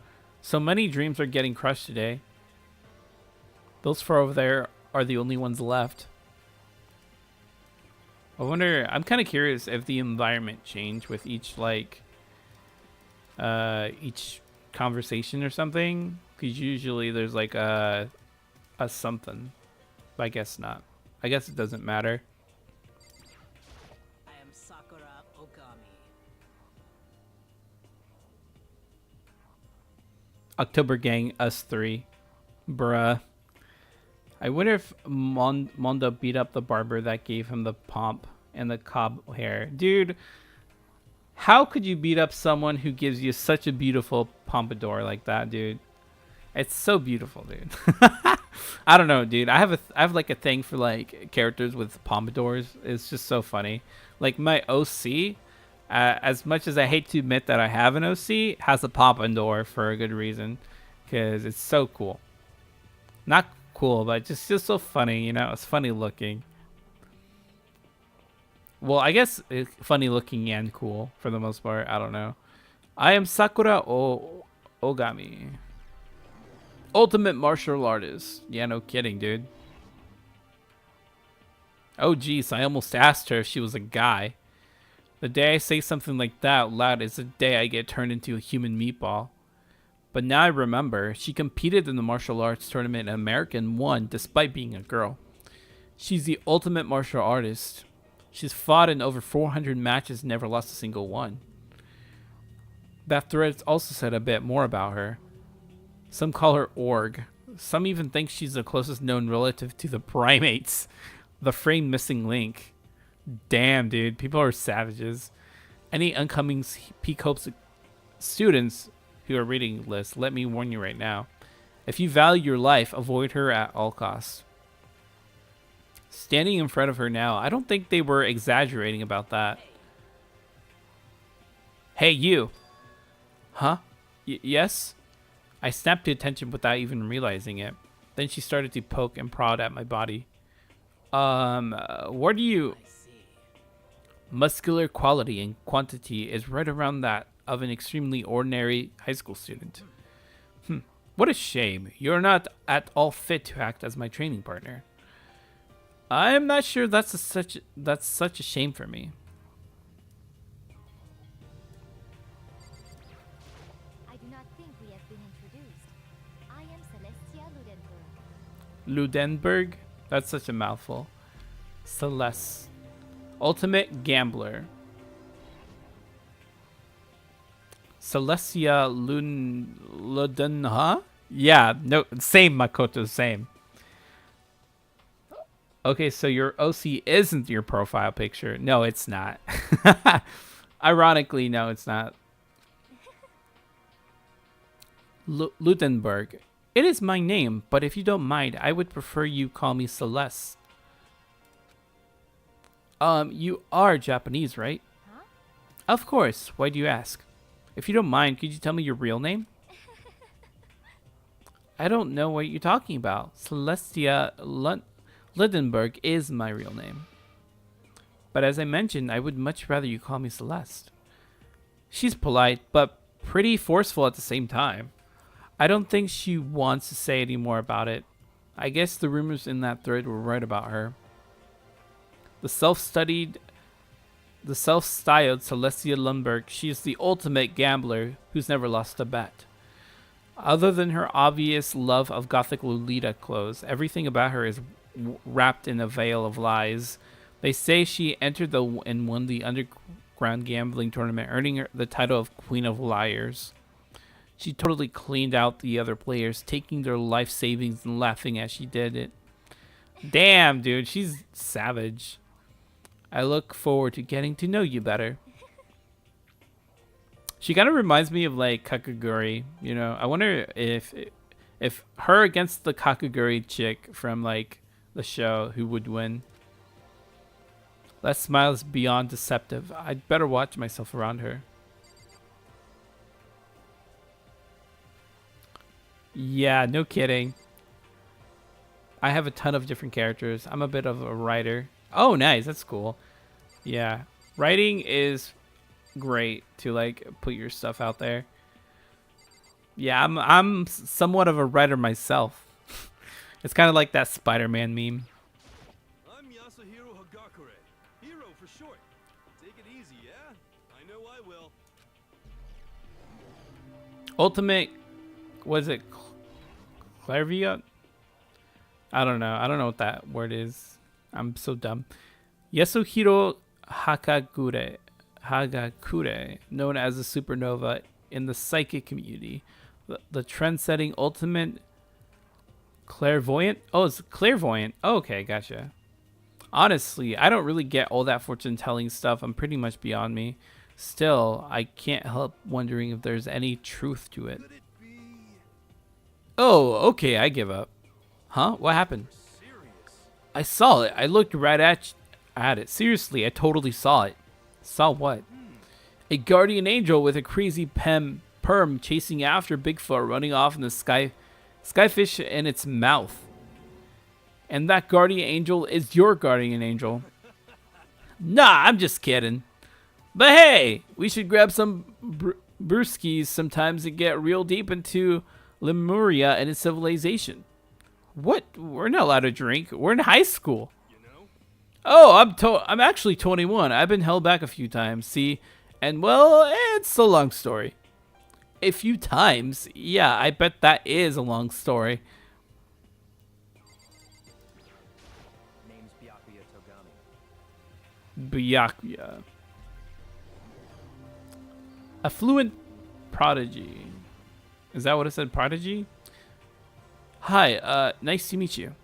many dreams are getting crushed today. Those four over there are the only ones left. I wonder, I'm kind of curious if the environment changed with each like each conversation or something, because usually there's like a something, but I guess not. I guess it doesn't matter. I am Sakura Ogami. October Gang, us three. Bruh. I wonder if Mondo beat up the barber that gave him the pomp and the cob hair. Dude, how could you beat up someone who gives you such a beautiful pompadour like that, dude? It's so beautiful, dude. I don't know, dude. I have like a thing for like characters with pompadours. It's just so funny. Like my OC, as much as I hate to admit that I have an OC, has a pompadour for a good reason, because it's so cool. Not cool, but just so funny, you know. It's funny looking. Well, I guess it's funny looking and cool for the most part. I don't know. I am Sakura Ogami. Ultimate martial artist. Yeah, no kidding, dude. Oh, geez, I almost asked her if she was a guy. The day I say something like that out loud is the day I get turned into a human meatball. But now I remember, she competed in the martial arts tournament in America and won despite being a girl. She's the ultimate martial artist. She's fought in over 400 matches and never lost a single one. That thread also said a bit more about her. Some call her Org. Some even think she's the closest known relative to the primates. The frame missing link. Damn, dude. People are savages. Any incoming Peak Hopes students who are reading this, let me warn you right now. If you value your life, avoid her at all costs. Standing in front of her now, I don't think they were exaggerating about that. Hey, you. Huh? Yes? I snapped to attention without even realizing it. Then she started to poke and prod at my body. What do you... Muscular quality and quantity is right around that of an extremely ordinary high school student. What a shame. You're not at all fit to act as my training partner. I'm not sure that's such a shame for me. I do not think we have been introduced. I am Celestia Ludenberg. Ludenberg? That's such a mouthful. Celeste. Ultimate Gambler. Celestia Luden, huh? Yeah, no, same, Makoto, same. Okay, so your OC isn't your profile picture. No, it's not. Ironically, no, it's not. Ludenberg. It is my name, but if you don't mind, I would prefer you call me Celeste. You are Japanese, right? Huh? Of course. Why do you ask? If you don't mind, could you tell me your real name? I don't know what you're talking about. Celestia Lindenberg is my real name. But as I mentioned, I would much rather you call me Celeste. She's polite, but pretty forceful at the same time. I don't think she wants to say any more about it. I guess the rumors in that thread were right about her. The self-styled Celestia Lundberg, she is the ultimate gambler who's never lost a bet. Other than her obvious love of gothic Lolita clothes, everything about her is wrapped in a veil of lies. They say she entered and won the underground gambling tournament, earning the title of Queen of Liars. She totally cleaned out the other players, taking their life savings and laughing as she did it. Damn, dude, she's savage. I look forward to getting to know you better. She kind of reminds me of like Kakaguri, you know. I wonder if her against the Kakaguri chick from like the show, who would win? That smile is beyond deceptive. I'd better watch myself around her. Yeah, no kidding. I have a ton of different characters. I'm a bit of a writer. Oh, nice. That's cool. Yeah. Writing is great to like put your stuff out there. Yeah, I'm somewhat of a writer myself. It's kind of like that Spider-Man meme. I'm Yasuhiro Hagakure. Hero for short. Take it easy, yeah? I know I will. Ultimate, was it clairvoyant? I don't know. I don't know what that word is. I'm so dumb. Yasuhiro Hagakure, known as a supernova in the psychic community. The trend-setting ultimate clairvoyant? Oh, it's clairvoyant. Oh, okay, gotcha. Honestly, I don't really get all that fortune-telling stuff. I'm pretty much beyond me. Still, I can't help wondering if there's any truth to it. Could it be Oh, okay, I give up. Huh? What happened? serious? I saw it. I looked right at it. Seriously, I totally saw it. Saw what? A guardian angel with a crazy perm chasing after Bigfoot, running off in the skyfish in its mouth. And that guardian angel is your guardian angel. Nah, I'm just kidding. But hey, we should grab some brewskis sometimes and get real deep into Lemuria and its civilization. What? We're not allowed to drink. We're in high school. You know? Oh, I'm actually 21. I've been held back a few times. See, and well, it's a long story. A few times? Yeah, I bet that is a long story. Name's Byakuya Togami. Byakuya. Affluent prodigy. Is that what it said? Prodigy? Hi, nice to meet you.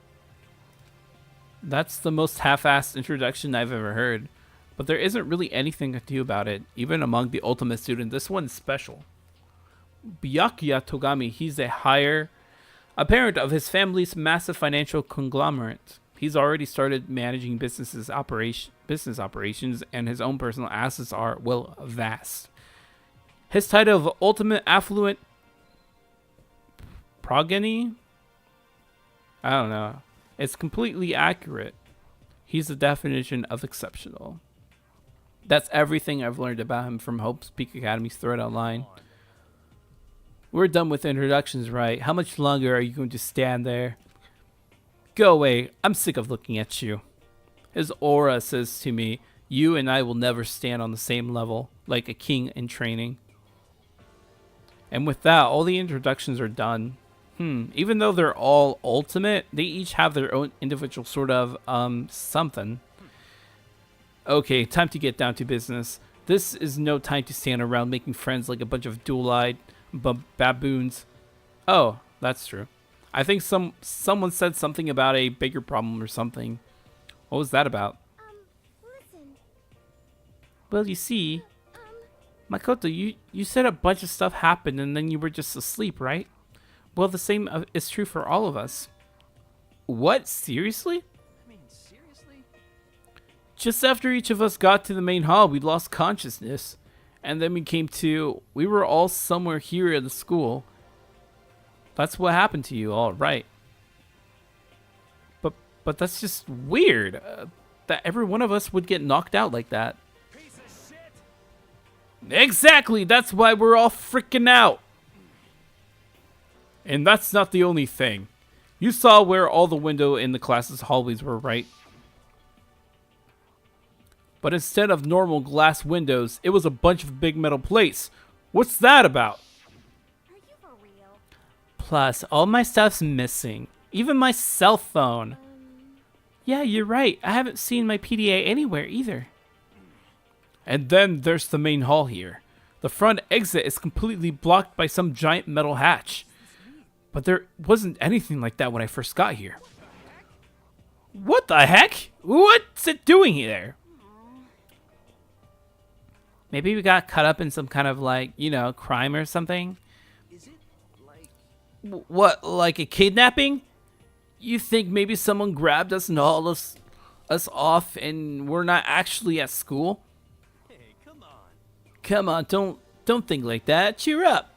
That's the most half-assed introduction I've ever heard. But there isn't really anything to do about it. Even among the ultimate students, this one's special. Byakuya Togami, he's a parent of his family's massive financial conglomerate. He's already started managing business operations, and his own personal assets are, well, vast. His title of ultimate affluent progeny? I don't know. It's completely accurate. He's the definition of exceptional. That's everything I've learned about him from Hope's Peak Academy's thread online. We're done with introductions, right? How much longer are you going to stand there? Go away. I'm sick of looking at you. His aura says to me, you and I will never stand on the same level, like a king in training. And with that, all the introductions are done. Even though they're all ultimate, they each have their own individual sort of, something. Okay, time to get down to business. This is no time to stand around making friends like a bunch of dual-eyed baboons. Oh, that's true. I think someone said something about a bigger problem or something. What was that about? Listen. Well, you see, Makoto, you said a bunch of stuff happened and then you were just asleep, right? Well, the same is true for all of us. What? Seriously? I mean, seriously? Just after each of us got to the main hall, we lost consciousness. And then we were all somewhere here at the school. That's what happened to you, all right. But that's just weird. That every one of us would get knocked out like that. Piece of shit! Exactly! That's why we're all freaking out. And that's not the only thing. You saw where all the window in the class's hallways were, right? But instead of normal glass windows, it was a bunch of big metal plates. What's that about? Are you for real? Plus, all my stuff's missing. Even my cell phone. Yeah, you're right. I haven't seen my PDA anywhere either. And then there's the main hall here. The front exit is completely blocked by some giant metal hatch. But there wasn't anything like that when I first got here. What the heck? What's it doing here? Maybe we got caught up in some kind of like, you know, crime or something. Is it like... What, like a kidnapping? You think maybe someone grabbed us and hauled us off and we're not actually at school? Hey, come on. Come on, don't think like that. Cheer up.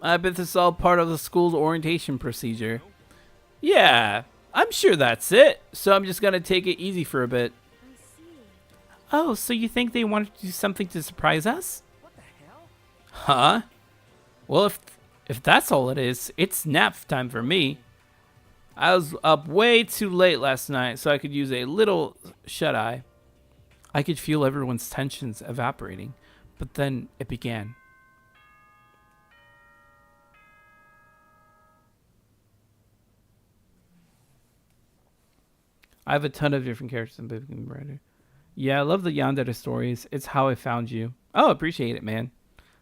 I bet this is all part of the school's orientation procedure. Yeah, I'm sure that's it. So I'm just gonna take it easy for a bit. I see. Oh, so you think they wanted to do something to surprise us? What the hell? Huh? Well, if that's all it is, it's nap time for me. I was up way too late last night, so I could use a little shut-eye. I could feel everyone's tensions evaporating, but then it began. I have a ton of different characters in Baby Writer. Yeah, I love the Yandere stories. It's how I found you. Oh, appreciate it, man.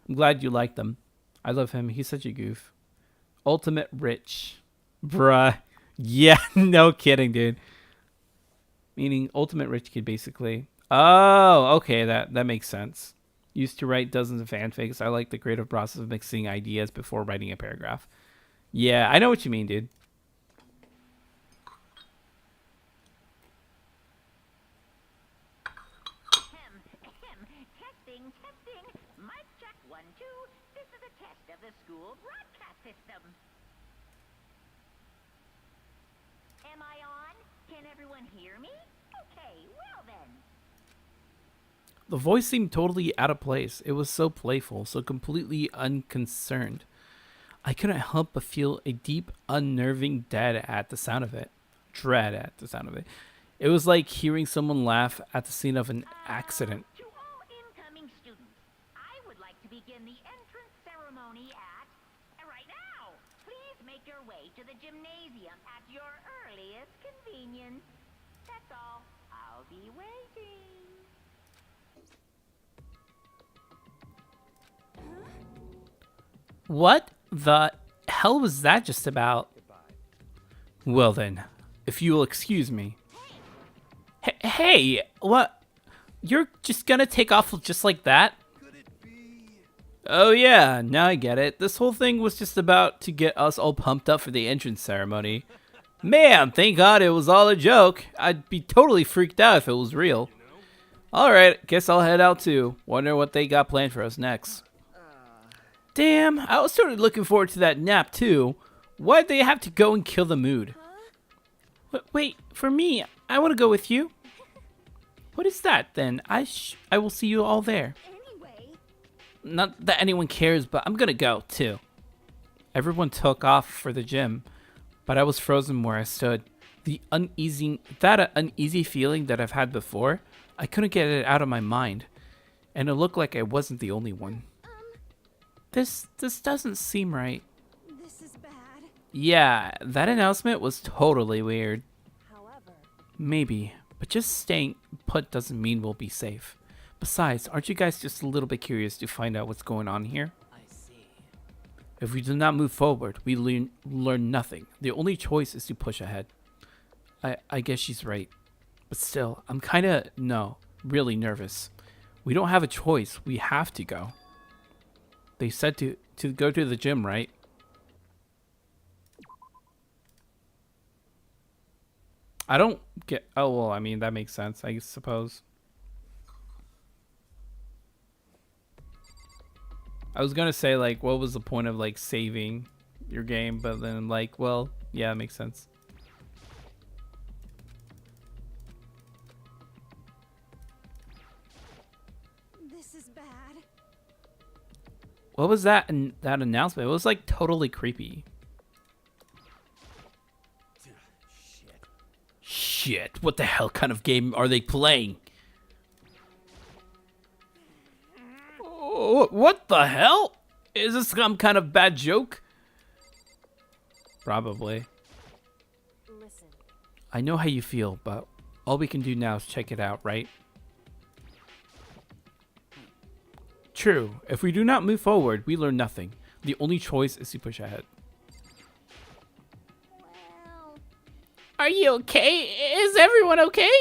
I'm glad you like them. I love him. He's such a goof. Ultimate Rich. Bruh. Yeah, no kidding, dude. Meaning Ultimate Rich Kid, basically. Oh, okay, that makes sense. Used to write dozens of fanfics. I like the creative process of mixing ideas before writing a paragraph. Yeah, I know what you mean, dude. Testing. Mic check 1, 2. This is a test of the school broadcast system. Am I on? Can everyone hear me? Okay, well then. The voice seemed totally out of place. It was so playful, so completely unconcerned. I couldn't help but feel a deep, unnerving dread at the sound of it. It was like hearing someone laugh at the scene of an accident. To all incoming students, I would like to begin the entrance ceremony at right now. Please make your way to the gymnasium at your earliest convenience. That's all. I'll be waiting. What the hell was that just about? Well then, if you'll excuse me. Hey, what? You're just gonna take off just like that? Could it be... Oh yeah, now I get it. This whole thing was just about to get us all pumped up for the entrance ceremony. Man, thank God it was all a joke. I'd be totally freaked out if it was real. Alright, guess I'll head out too. Wonder what they got planned for us next. Damn, I was sort of looking forward to that nap too. Why'd they have to go and kill the mood? Wait, for me, I want to go with you. What is that then? I will see you all there. Anyway, Not that anyone cares, but I'm gonna go too. Everyone took off for the gym, but I was frozen where I stood. That uneasy feeling that I've had before, I couldn't get it out of my mind, and it looked like I wasn't the only one. This doesn't seem right. This is bad. Yeah, that announcement was totally weird. However, Maybe, but just staying put doesn't mean we'll be safe. Besides, aren't you guys just a little bit curious to find out what's going on here? I see. If we do not move forward, we learn nothing. The only choice is to push ahead. I guess she's right. But still, I'm really nervous. We don't have a choice. We have to go. They said to go to the gym, right? I don't get... Oh, well, I mean, that makes sense, I suppose. I was gonna say, like, what was the point of, like, saving your game? But then, like, well, yeah, it makes sense. this is bad. What was that announcement? It was, like, totally creepy. Shit, what the hell kind of game are they playing? Oh, what the hell? Is this some kind of bad joke? Probably. Listen, I know how you feel, but all we can do now is check it out, right? True. If we do not move forward, we learn nothing. The only choice is to push ahead. Well, Are you okay? Is everyone okay?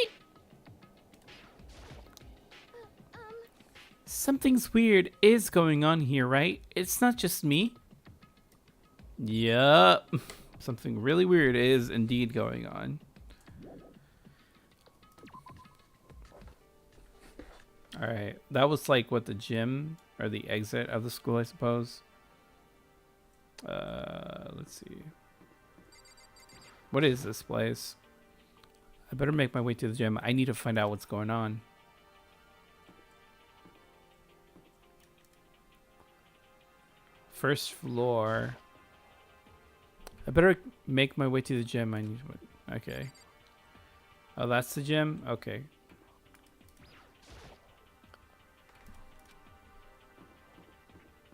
Something's weird is going on here, right? It's not just me. Yup. Something really weird is indeed going on. Alright, that was like what, the gym or the exit of the school, I suppose. Let's see. What is this place? I better make my way to the gym. I need to find out what's going on. First floor. I better make my way to the gym. I need to... Okay. Oh, that's the gym? Okay.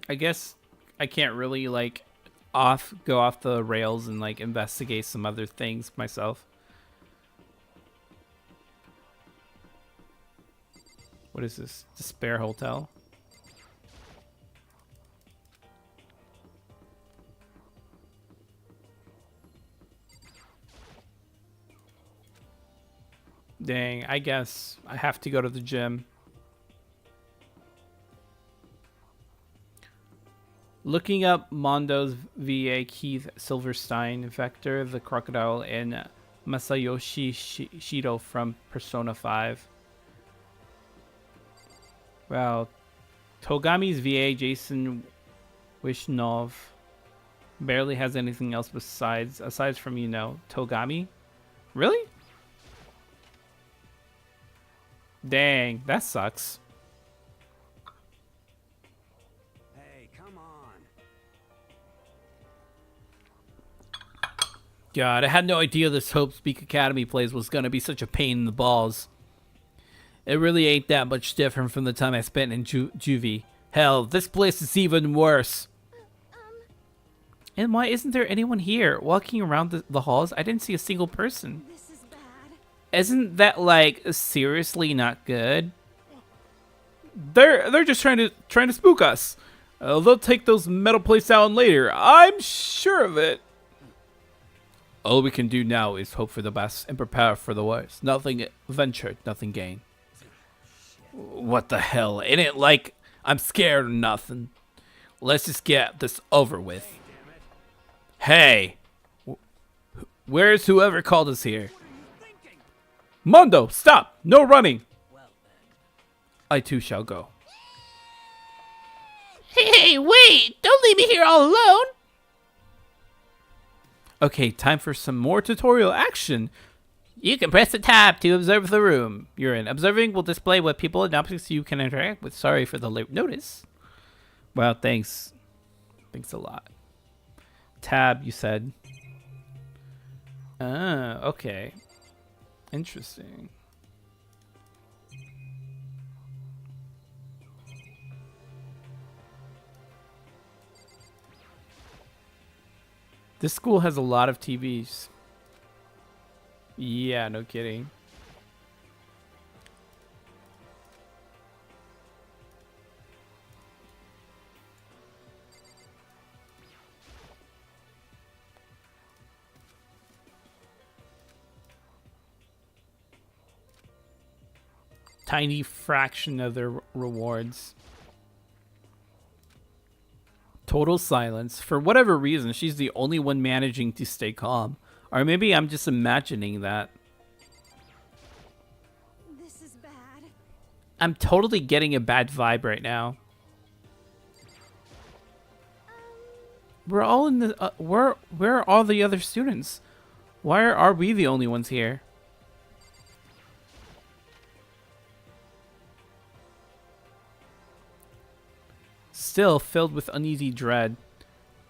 I guess I can't really like go off the rails and like investigate some other things myself. What is this? Despair Hotel. Dang, I guess I have to go to the gym. Looking up Mondo's VA Keith Silverstein, Vector, the Crocodile, and Masayoshi Shido from Persona 5. Wow. Togami's VA, Jason Wishnov, barely has anything else aside from, you know, Togami? Really? Dang, that sucks. Hey, come on. God, I had no idea this Hope Speak Academy place was gonna be such a pain in the balls. It really ain't that much different from the time I spent in juvie. Hell, this place is even worse. And why isn't there anyone here? Walking around the halls, I didn't see a single person. This is bad. Isn't that like seriously not good? They're just trying to spook us. They'll take those metal plates down later. I'm sure of it. All we can do now is hope for the best and prepare for the worst. Nothing ventured, nothing gained. What the hell? It ain't like I'm scared or nothing. Let's just get this over with. Hey! Where's whoever called us here? Mondo, stop! No running! I too shall go. Hey, wait! Don't leave me here all alone! Okay, time for some more tutorial action. You can press the tab to observe the room you're in. Observing will display what people and objects you can interact with. Sorry for the late notice. Well, thanks. Thanks a lot. Tab, you said. Ah, okay. Interesting. This school has a lot of TVs. Yeah, no kidding. Tiny fraction of their rewards. Total silence. For whatever reason, she's the only one managing to stay calm. Or maybe I'm just imagining that. This is bad. I'm totally getting a bad vibe right now. We're all in the... where are all the other students? Why are we the only ones here? Still filled with uneasy dread,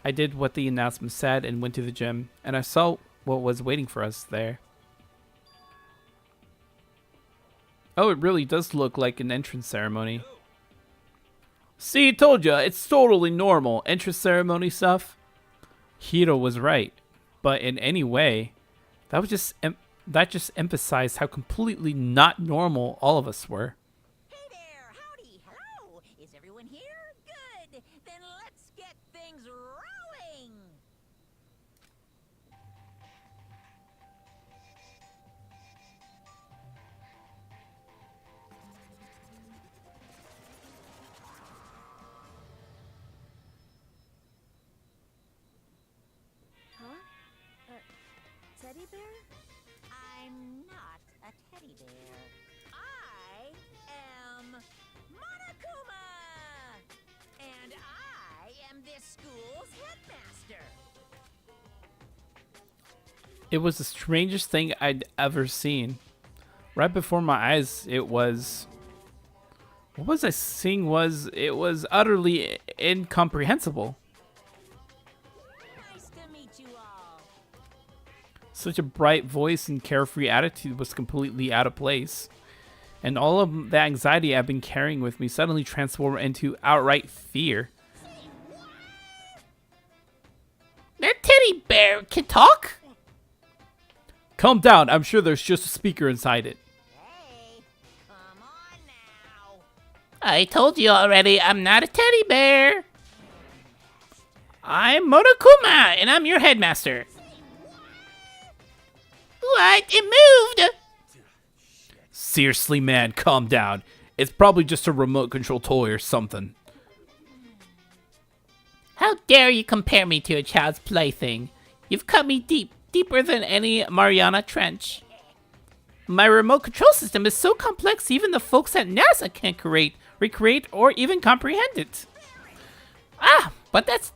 I did what the announcement said and went to the gym, and I saw what was waiting for us there. Oh, it really does look like an entrance ceremony. See, told ya, it's totally normal. Entrance ceremony stuff. Hiro was right, but in any way, that just emphasized how completely not normal all of us were. Hey there, howdy, hello. Is everyone here? Good. Then let's get things rolling. teddy bear? I'm not a teddy bear. I am Monokuma! And I am this school's headmaster. It was the strangest thing I'd ever seen. Right before my eyes, it was... What was I seeing it was utterly incomprehensible. Nice to meet you all. Such a bright voice and carefree attitude was completely out of place. And all of the anxiety I've been carrying with me suddenly transformed into outright fear. That teddy bear can talk? Calm down, I'm sure there's just a speaker inside it. Hey, come on now. I told you already, I'm not a teddy bear. I'm Monokuma, and I'm your headmaster. What? It moved! Seriously, man, calm down. It's probably just a remote control toy or something. How dare you compare me to a child's plaything? You've cut me deeper than any Mariana Trench. My remote control system is so complex even the folks at NASA can't recreate, or even comprehend it. But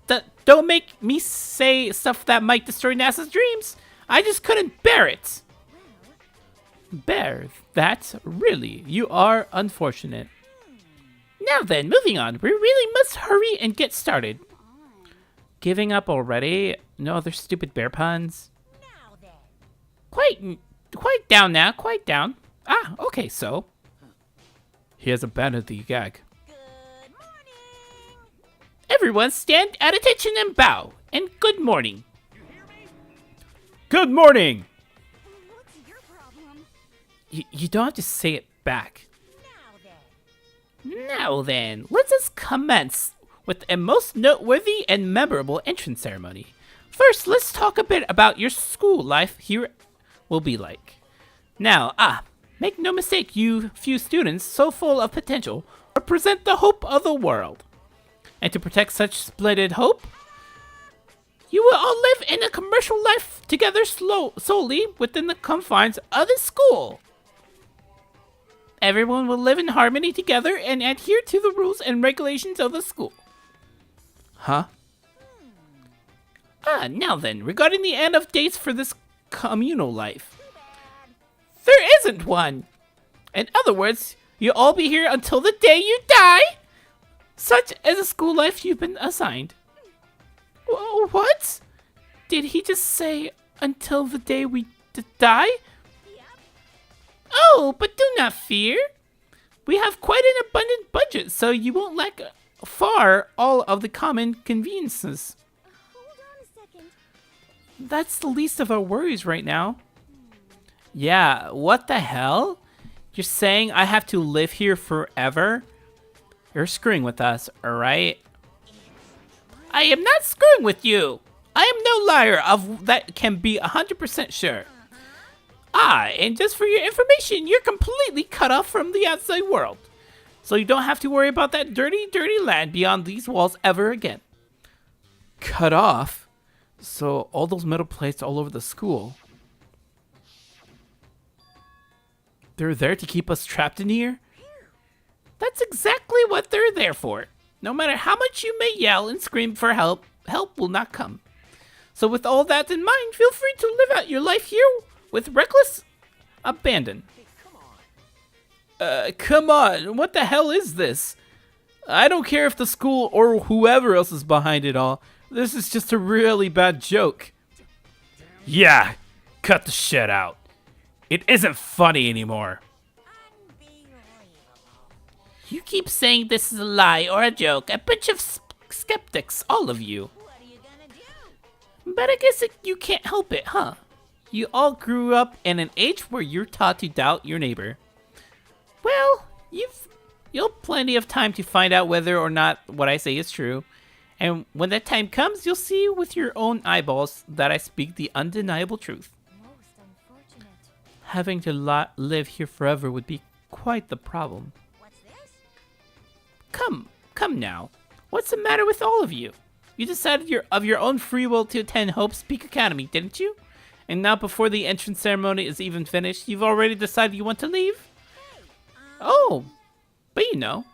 don't make me say stuff that might destroy NASA's dreams. I just couldn't bear it. Bear that? Really? You are unfortunate. Now then, moving on. We really must hurry and get started. Giving up already? No other stupid bear puns? Now then. Quite down now, quite down. Okay, so. He has abandoned the gag. Good morning. Everyone stand at attention and bow. And good morning. Good morning! What's your problem? You don't have to say it back. Now then. Now then, let us commence with a most noteworthy and memorable entrance ceremony. First, let's talk a bit about your school life here will be like. Now, make no mistake, you few students so full of potential represent the hope of the world. And to protect such splendid hope, you will all live in a commercial life together solely within the confines of the school. Everyone will live in harmony together and adhere to the rules and regulations of the school. Huh? Now then, regarding the end of dates for this communal life. There isn't one! In other words, you'll all be here until the day you die! Such is a school life you've been assigned. What? Did he just say until the day we die? Yep. Oh, but do not fear. We have quite an abundant budget, so you won't lack far all of the common conveniences. Hold on a second. That's the least of our worries right now. Yeah, what the hell? You're saying I have to live here forever? You're screwing with us, alright? I am not screwing with you! I am no liar of that can be 100% sure. And just for your information, you're completely cut off from the outside world. So you don't have to worry about that dirty, dirty land beyond these walls ever again. Cut off? So all those metal plates all over the school, they're there to keep us trapped in here? That's exactly what they're there for. No matter how much you may yell and scream for help, help will not come. So with all that in mind, feel free to live out your life here with reckless abandon. Come on, what the hell is this? I don't care if the school or whoever else is behind it all. This is just a really bad joke. Yeah, cut the shit out. It isn't funny anymore. You keep saying this is a lie or a joke. A bunch of skeptics, all of you. What are you gonna do? But I guess you can't help it, huh? You all grew up in an age where you're taught to doubt your neighbor. Well, you'll have plenty of time to find out whether or not what I say is true. And when that time comes, you'll see with your own eyeballs that I speak the undeniable truth. Most unfortunate. Having to live here forever would be quite the problem. What's this? Come now. What's the matter with all of you? You decided of your own free will to attend Hope's Peak Academy, didn't you? And now before the entrance ceremony is even finished, you've already decided you want to leave? Oh, but you know,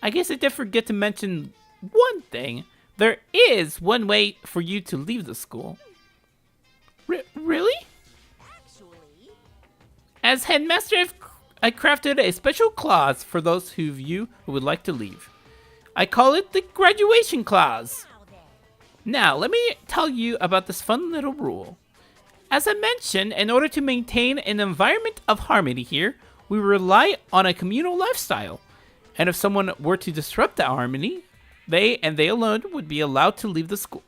I guess I did forget to mention one thing. There is one way for you to leave the school. Really? Actually, As headmaster, I crafted a special clause for those of you who would like to leave. I call it the graduation clause. now then. Now, let me tell you about this fun little rule. As I mentioned, in order to maintain an environment of harmony here, we rely on a communal lifestyle. And if someone were to disrupt that harmony, they and they alone would be allowed to leave the school.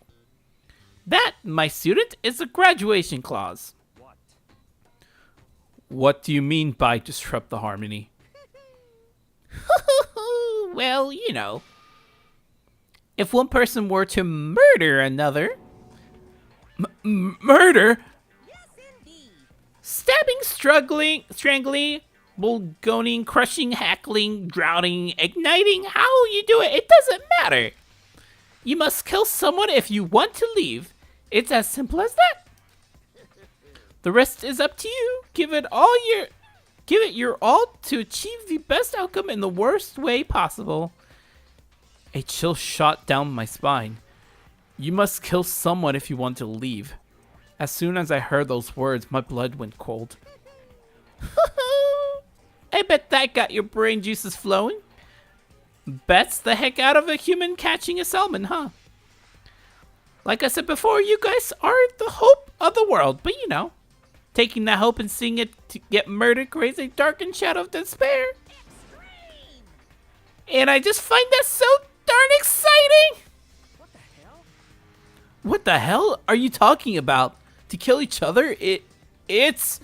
That, my student, is the graduation clause. What do you mean by disrupt the harmony? Well, you know. If one person were to murder another... Murder? Yes, indeed. Stabbing, strangling, bulgoning, crushing, hackling, drowning, igniting, how you do it, it doesn't matter. You must kill someone if you want to leave. It's as simple as that. The rest is up to you. Give it your all to achieve the best outcome in the worst way possible. A chill shot down my spine. You must kill someone if you want to leave. As soon as I heard those words, my blood went cold. I bet that got your brain juices flowing. Bets the heck out of a human catching a salmon, huh? Like I said before, you guys are the hope of the world, but you know, taking that hope and seeing it to get murdered creates a darkened shadow of despair. And I just find that so darn exciting! What the hell? What the hell are you talking about? To kill each other? It's...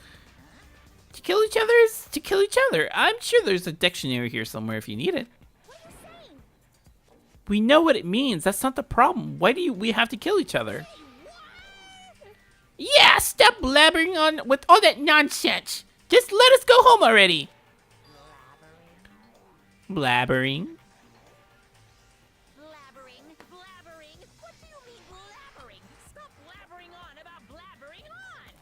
To kill each other is to kill each other. I'm sure there's a dictionary here somewhere if you need it. We know what it means. That's not the problem. Why do we have to kill each other? Yeah, stop blabbering on with all that nonsense. Just let us go home already. Blabbering. Blabbering, blabbering. What do you mean blabbering? Stop blabbering on about blabbering on.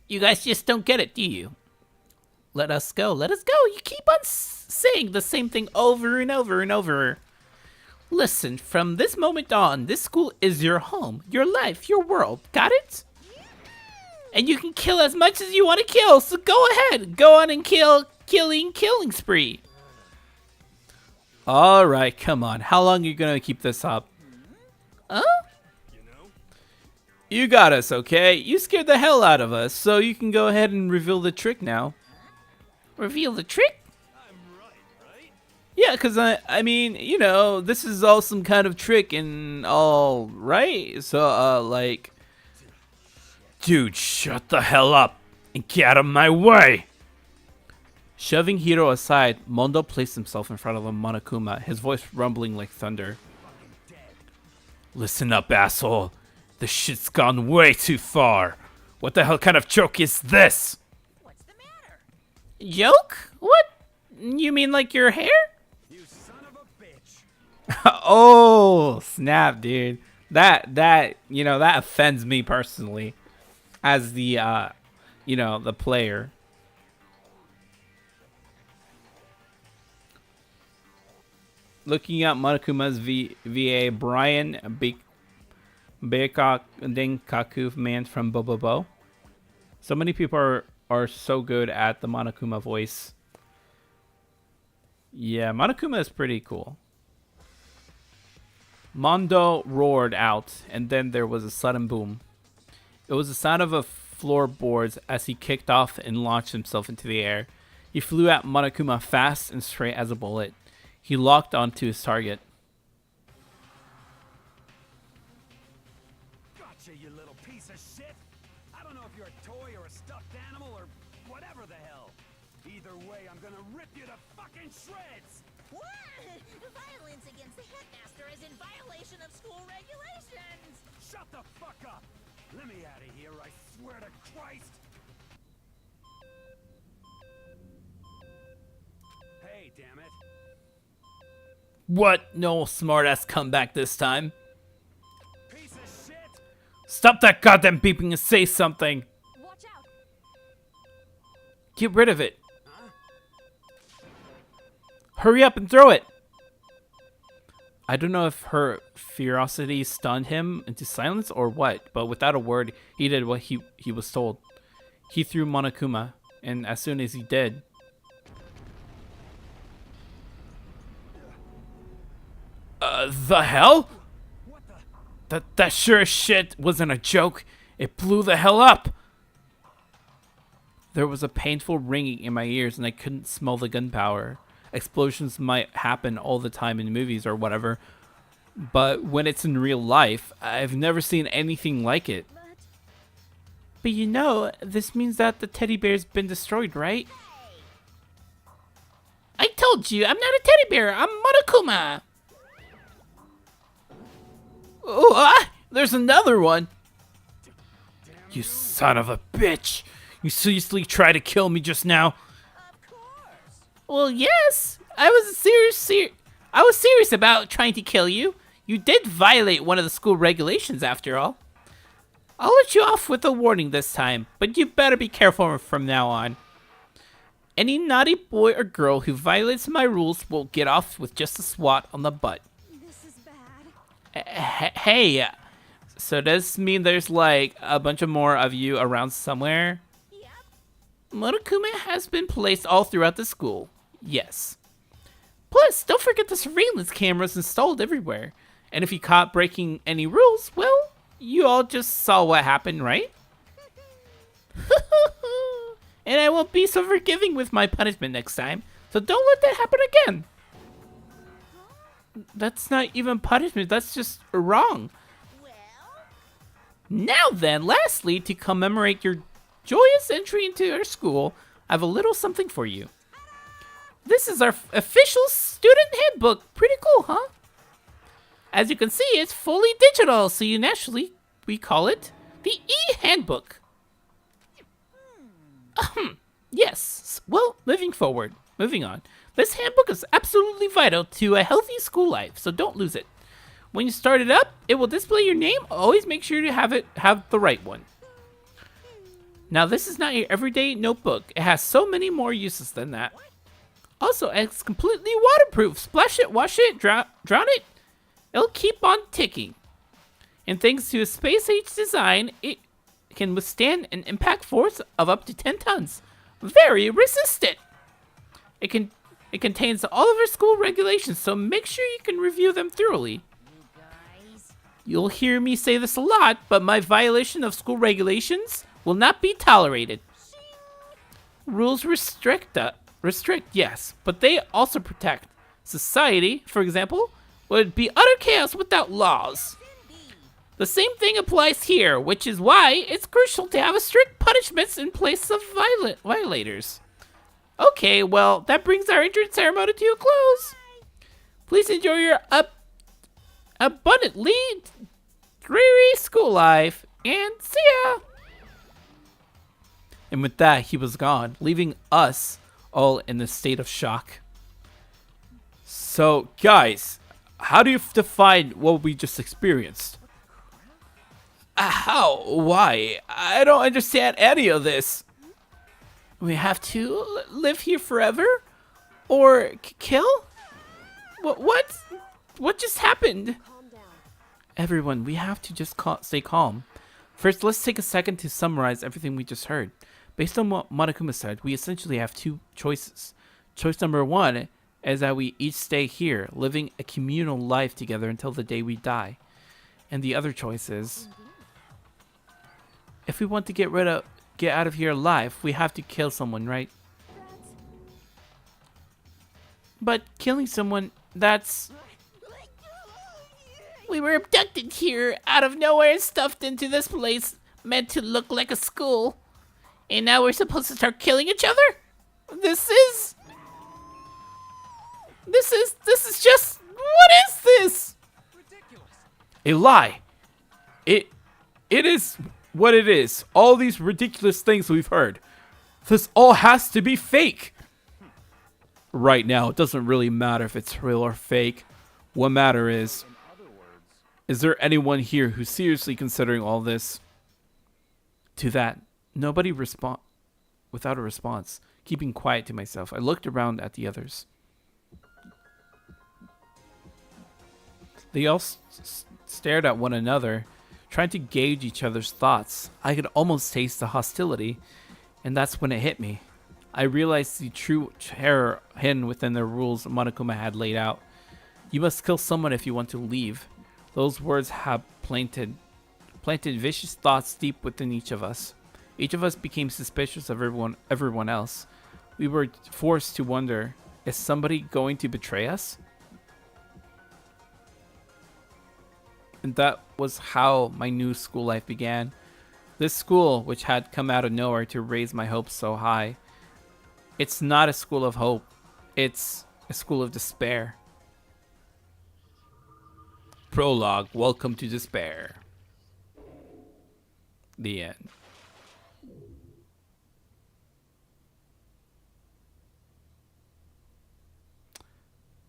You guys just don't get it, do you? Let us go. Let us go. You keep on saying the same thing over and over and over. Listen, from this moment on, this school is your home, your life, your world. Got it? And you can kill as much as you want to kill, so go ahead. Go on and killing spree. All right, come on. How long are you going to keep this up? Huh? You got us, okay? You scared the hell out of us, so you can go ahead and reveal the trick now. Reveal the trick? I'm right? Yeah, because I mean, you know, this is all some kind of trick and all, right? So, like... Dude, shut the hell up and get out of my way! Shoving Hiro aside, Mondo placed himself in front of Monokuma, his voice rumbling like thunder. Listen up, asshole. This shit's gone way too far. What the hell kind of joke is this? What's the matter? Joke? What? You mean like your hair? You son of a bitch. Oh, snap, dude. That, you know, that offends me personally as the, you know, the player. Looking at Monokuma's VA, Brian Denkaku man from Bobobo. So many people are so good at the Monokuma voice. Yeah, Monokuma is pretty cool. Mondo roared out, and then there was a sudden boom. It was the sound of a floorboards as he kicked off and launched himself into the air. He flew at Monokuma fast and straight as a bullet. He locked onto his target. Gotcha, you little piece of shit. I don't know if you're a toy or a stuffed animal or whatever the hell. Either way, I'm gonna rip you to fucking shreds. What? Violence against the headmaster is in violation of school regulations. Shut the fuck up. Let me out of here, I swear to Christ. Hey, damn it. What? No smartass comeback this time. Piece of shit! Stop that goddamn beeping and say something. Watch out. Get rid of it. Hurry up and throw it. I don't know if her ferocity stunned him into silence or what, but without a word, he did what he was told. He threw Monokuma, and as soon as he did... the hell? That sure as shit wasn't a joke. It blew the hell up. There was a painful ringing in my ears, and I couldn't smell the gunpowder. Explosions might happen all the time in movies or whatever, but when it's in real life, I've never seen anything like it. But you know, this means that the teddy bear's been destroyed, right? I told you, I'm not a teddy bear, I'm Monokuma! Oh, there's another one! You son of a bitch! You seriously tried to kill me just now? Well, yes. I was serious about trying to kill you. You did violate one of the school regulations, after all. I'll let you off with a warning this time, but you better be careful from now on. Any naughty boy or girl who violates my rules will get off with just a swat on the butt. This is bad. Hey, so does this mean there's like a bunch of more of you around somewhere? Yep. Monokuma has been placed all throughout the school. Yes. Plus, don't forget the surveillance cameras installed everywhere. And if you caught breaking any rules, well, you all just saw what happened, right? And I won't be so forgiving with my punishment next time, so don't let that happen again. That's not even punishment, that's just wrong. Now then, lastly, to commemorate your joyous entry into our school, I have a little something for you. This is our official student handbook. Pretty cool, huh? As you can see, it's fully digital, so we call it the e-handbook. Yes. Well, moving on. This handbook is absolutely vital to a healthy school life, so don't lose it. When you start it up, it will display your name. Always make sure to have the right one. Now, this is not your everyday notebook. It has so many more uses than that. Also, it's completely waterproof. Splash it, wash it, drown it. It'll keep on ticking. And thanks to a space-age design, it can withstand an impact force of up to 10 tons. Very resistant. It contains all of our school regulations, so make sure you can review them thoroughly. You'll hear me say this a lot, but my violation of school regulations will not be tolerated. Rules restrict, yes, but they also protect. Society, for example, would be utter chaos without laws. The same thing applies here, which is why it's crucial to have a strict punishments in place of violators. Okay, well, that brings our entrance ceremony to a close. Please enjoy your abundantly dreary school life, and see ya! And with that, he was gone, leaving us all in a state of shock. So, guys, how do you define what we just experienced? How? Why? I don't understand any of this. We have to live here forever? Or kill? What just happened? Everyone, we have to just stay calm. First, let's take a second to summarize everything we just heard. Based on what Monokuma said, we essentially have two choices. Choice number one is that we each stay here, living a communal life together until the day we die. And the other choice is, if we want to get out of here alive, we have to kill someone, right? But killing someone, that's... We were abducted here out of nowhere and stuffed into this place meant to look like a school. And now we're supposed to start killing each other? This is just... What is this? Ridiculous. A lie. It is what it is. All these ridiculous things we've heard. This all has to be fake. Right now, it doesn't really matter if it's real or fake. What matter is there anyone here who's seriously considering all this? To that, nobody respond. Without a response, keeping quiet to myself, I looked around at the others. They all stared at one another, trying to gauge each other's thoughts. I could almost taste the hostility, and that's when it hit me. I realized the true terror hidden within the rules Monokuma had laid out. You must kill someone if you want to leave. Those words have planted vicious thoughts deep within each of us. Each of us became suspicious of everyone else. We were forced to wonder, is somebody going to betray us? And that was how my new school life began. This school, which had come out of nowhere to raise my hopes so high. It's not a school of hope. It's a school of despair. Prologue, Welcome to Despair. The end.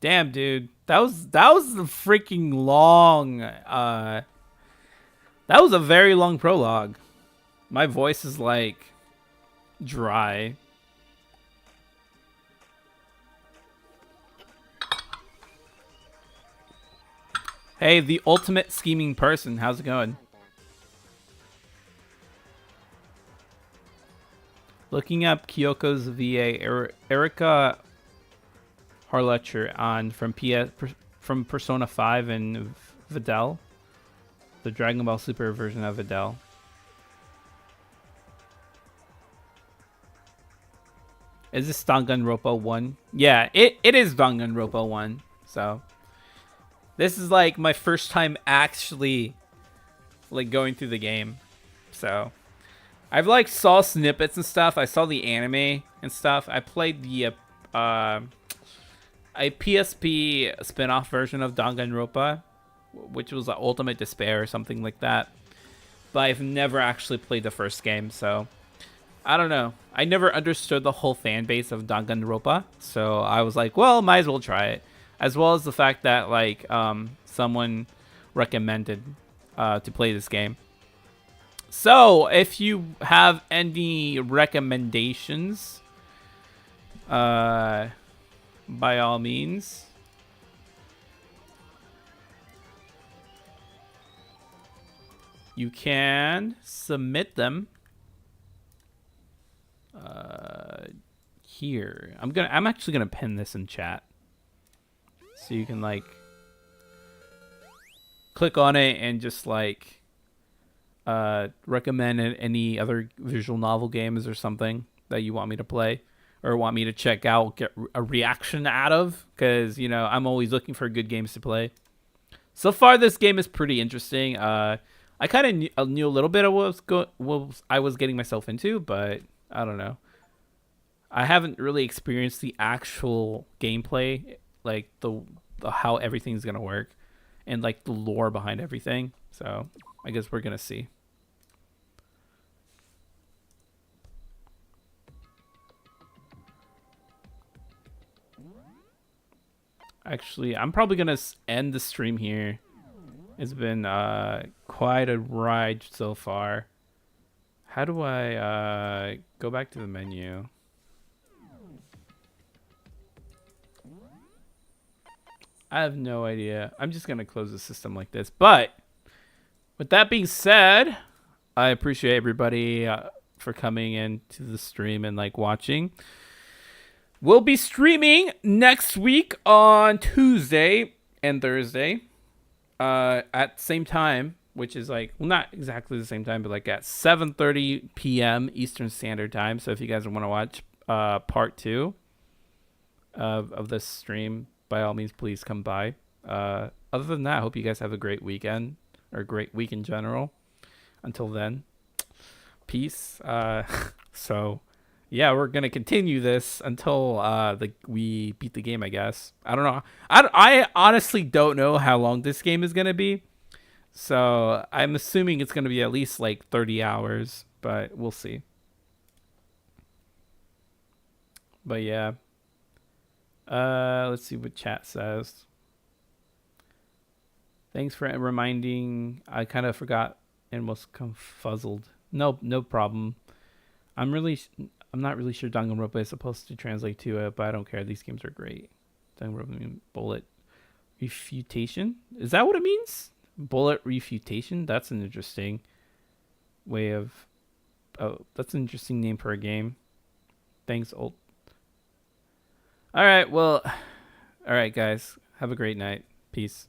Damn, dude. That was a freaking long that was a very long prologue. My voice is like dry. Hey, the ultimate scheming person. How's it going? Looking up Kyoko's VA, Erica Harlecher on from Persona 5 and Videl, the Dragon Ball Super version of Videl. Is this Danganronpa 1? Yeah, it is Danganronpa 1. So this is like my first time actually like going through the game. So I've like saw snippets and stuff. I saw the anime and stuff. I played the a PSP spin-off version of Danganronpa, which was like Ultimate Despair or something like that. But I've never actually played the first game, so I don't know. I never understood the whole fan base of Danganronpa, so I was like, well, might as well try it. As well as the fact that like someone recommended to play this game. So if you have any recommendations, by all means, you can submit them here. I'm actually gonna pin this in chat so you can like click on it and just like recommend any other visual novel games or something that you want me to play or want me to check out, get a reaction out of, because you know I'm always looking for good games to play. So far this game is pretty interesting. I kind of knew a little bit of what I was getting myself into, but I don't know. I haven't really experienced the actual gameplay, like the how everything's gonna work, and like the lore behind everything. So I guess we're gonna see. Actually, I'm probably gonna end the stream here. It's been quite a ride so far. How do I go back to the menu? I have no idea. I'm just gonna close the system like this. But with that being said, I appreciate everybody for coming into the stream and like watching. We'll be streaming next week on Tuesday and Thursday at the same time, which is like, well, not exactly the same time, but like at 7:30 p.m. Eastern Standard Time. So if you guys want to watch part 2 of this stream, by all means, please come by. Other than that, I hope you guys have a great weekend or a great week in general. Until then, peace. So yeah, we're gonna continue this until we beat the game, I guess. I don't know. I honestly don't know how long this game is gonna be. So I'm assuming it's gonna be at least like 30 hours, but we'll see. But yeah. Let's see what chat says. Thanks for reminding. I kind of forgot and was confuzzled. No problem. I'm not really sure Danganronpa is supposed to translate to it, but I don't care. These games are great. Danganronpa bullet refutation. Is that what it means? Bullet refutation. That's an interesting way of. Oh, that's an interesting name for a game. Thanks, old. All right. Well. All right, guys. Have a great night. Peace.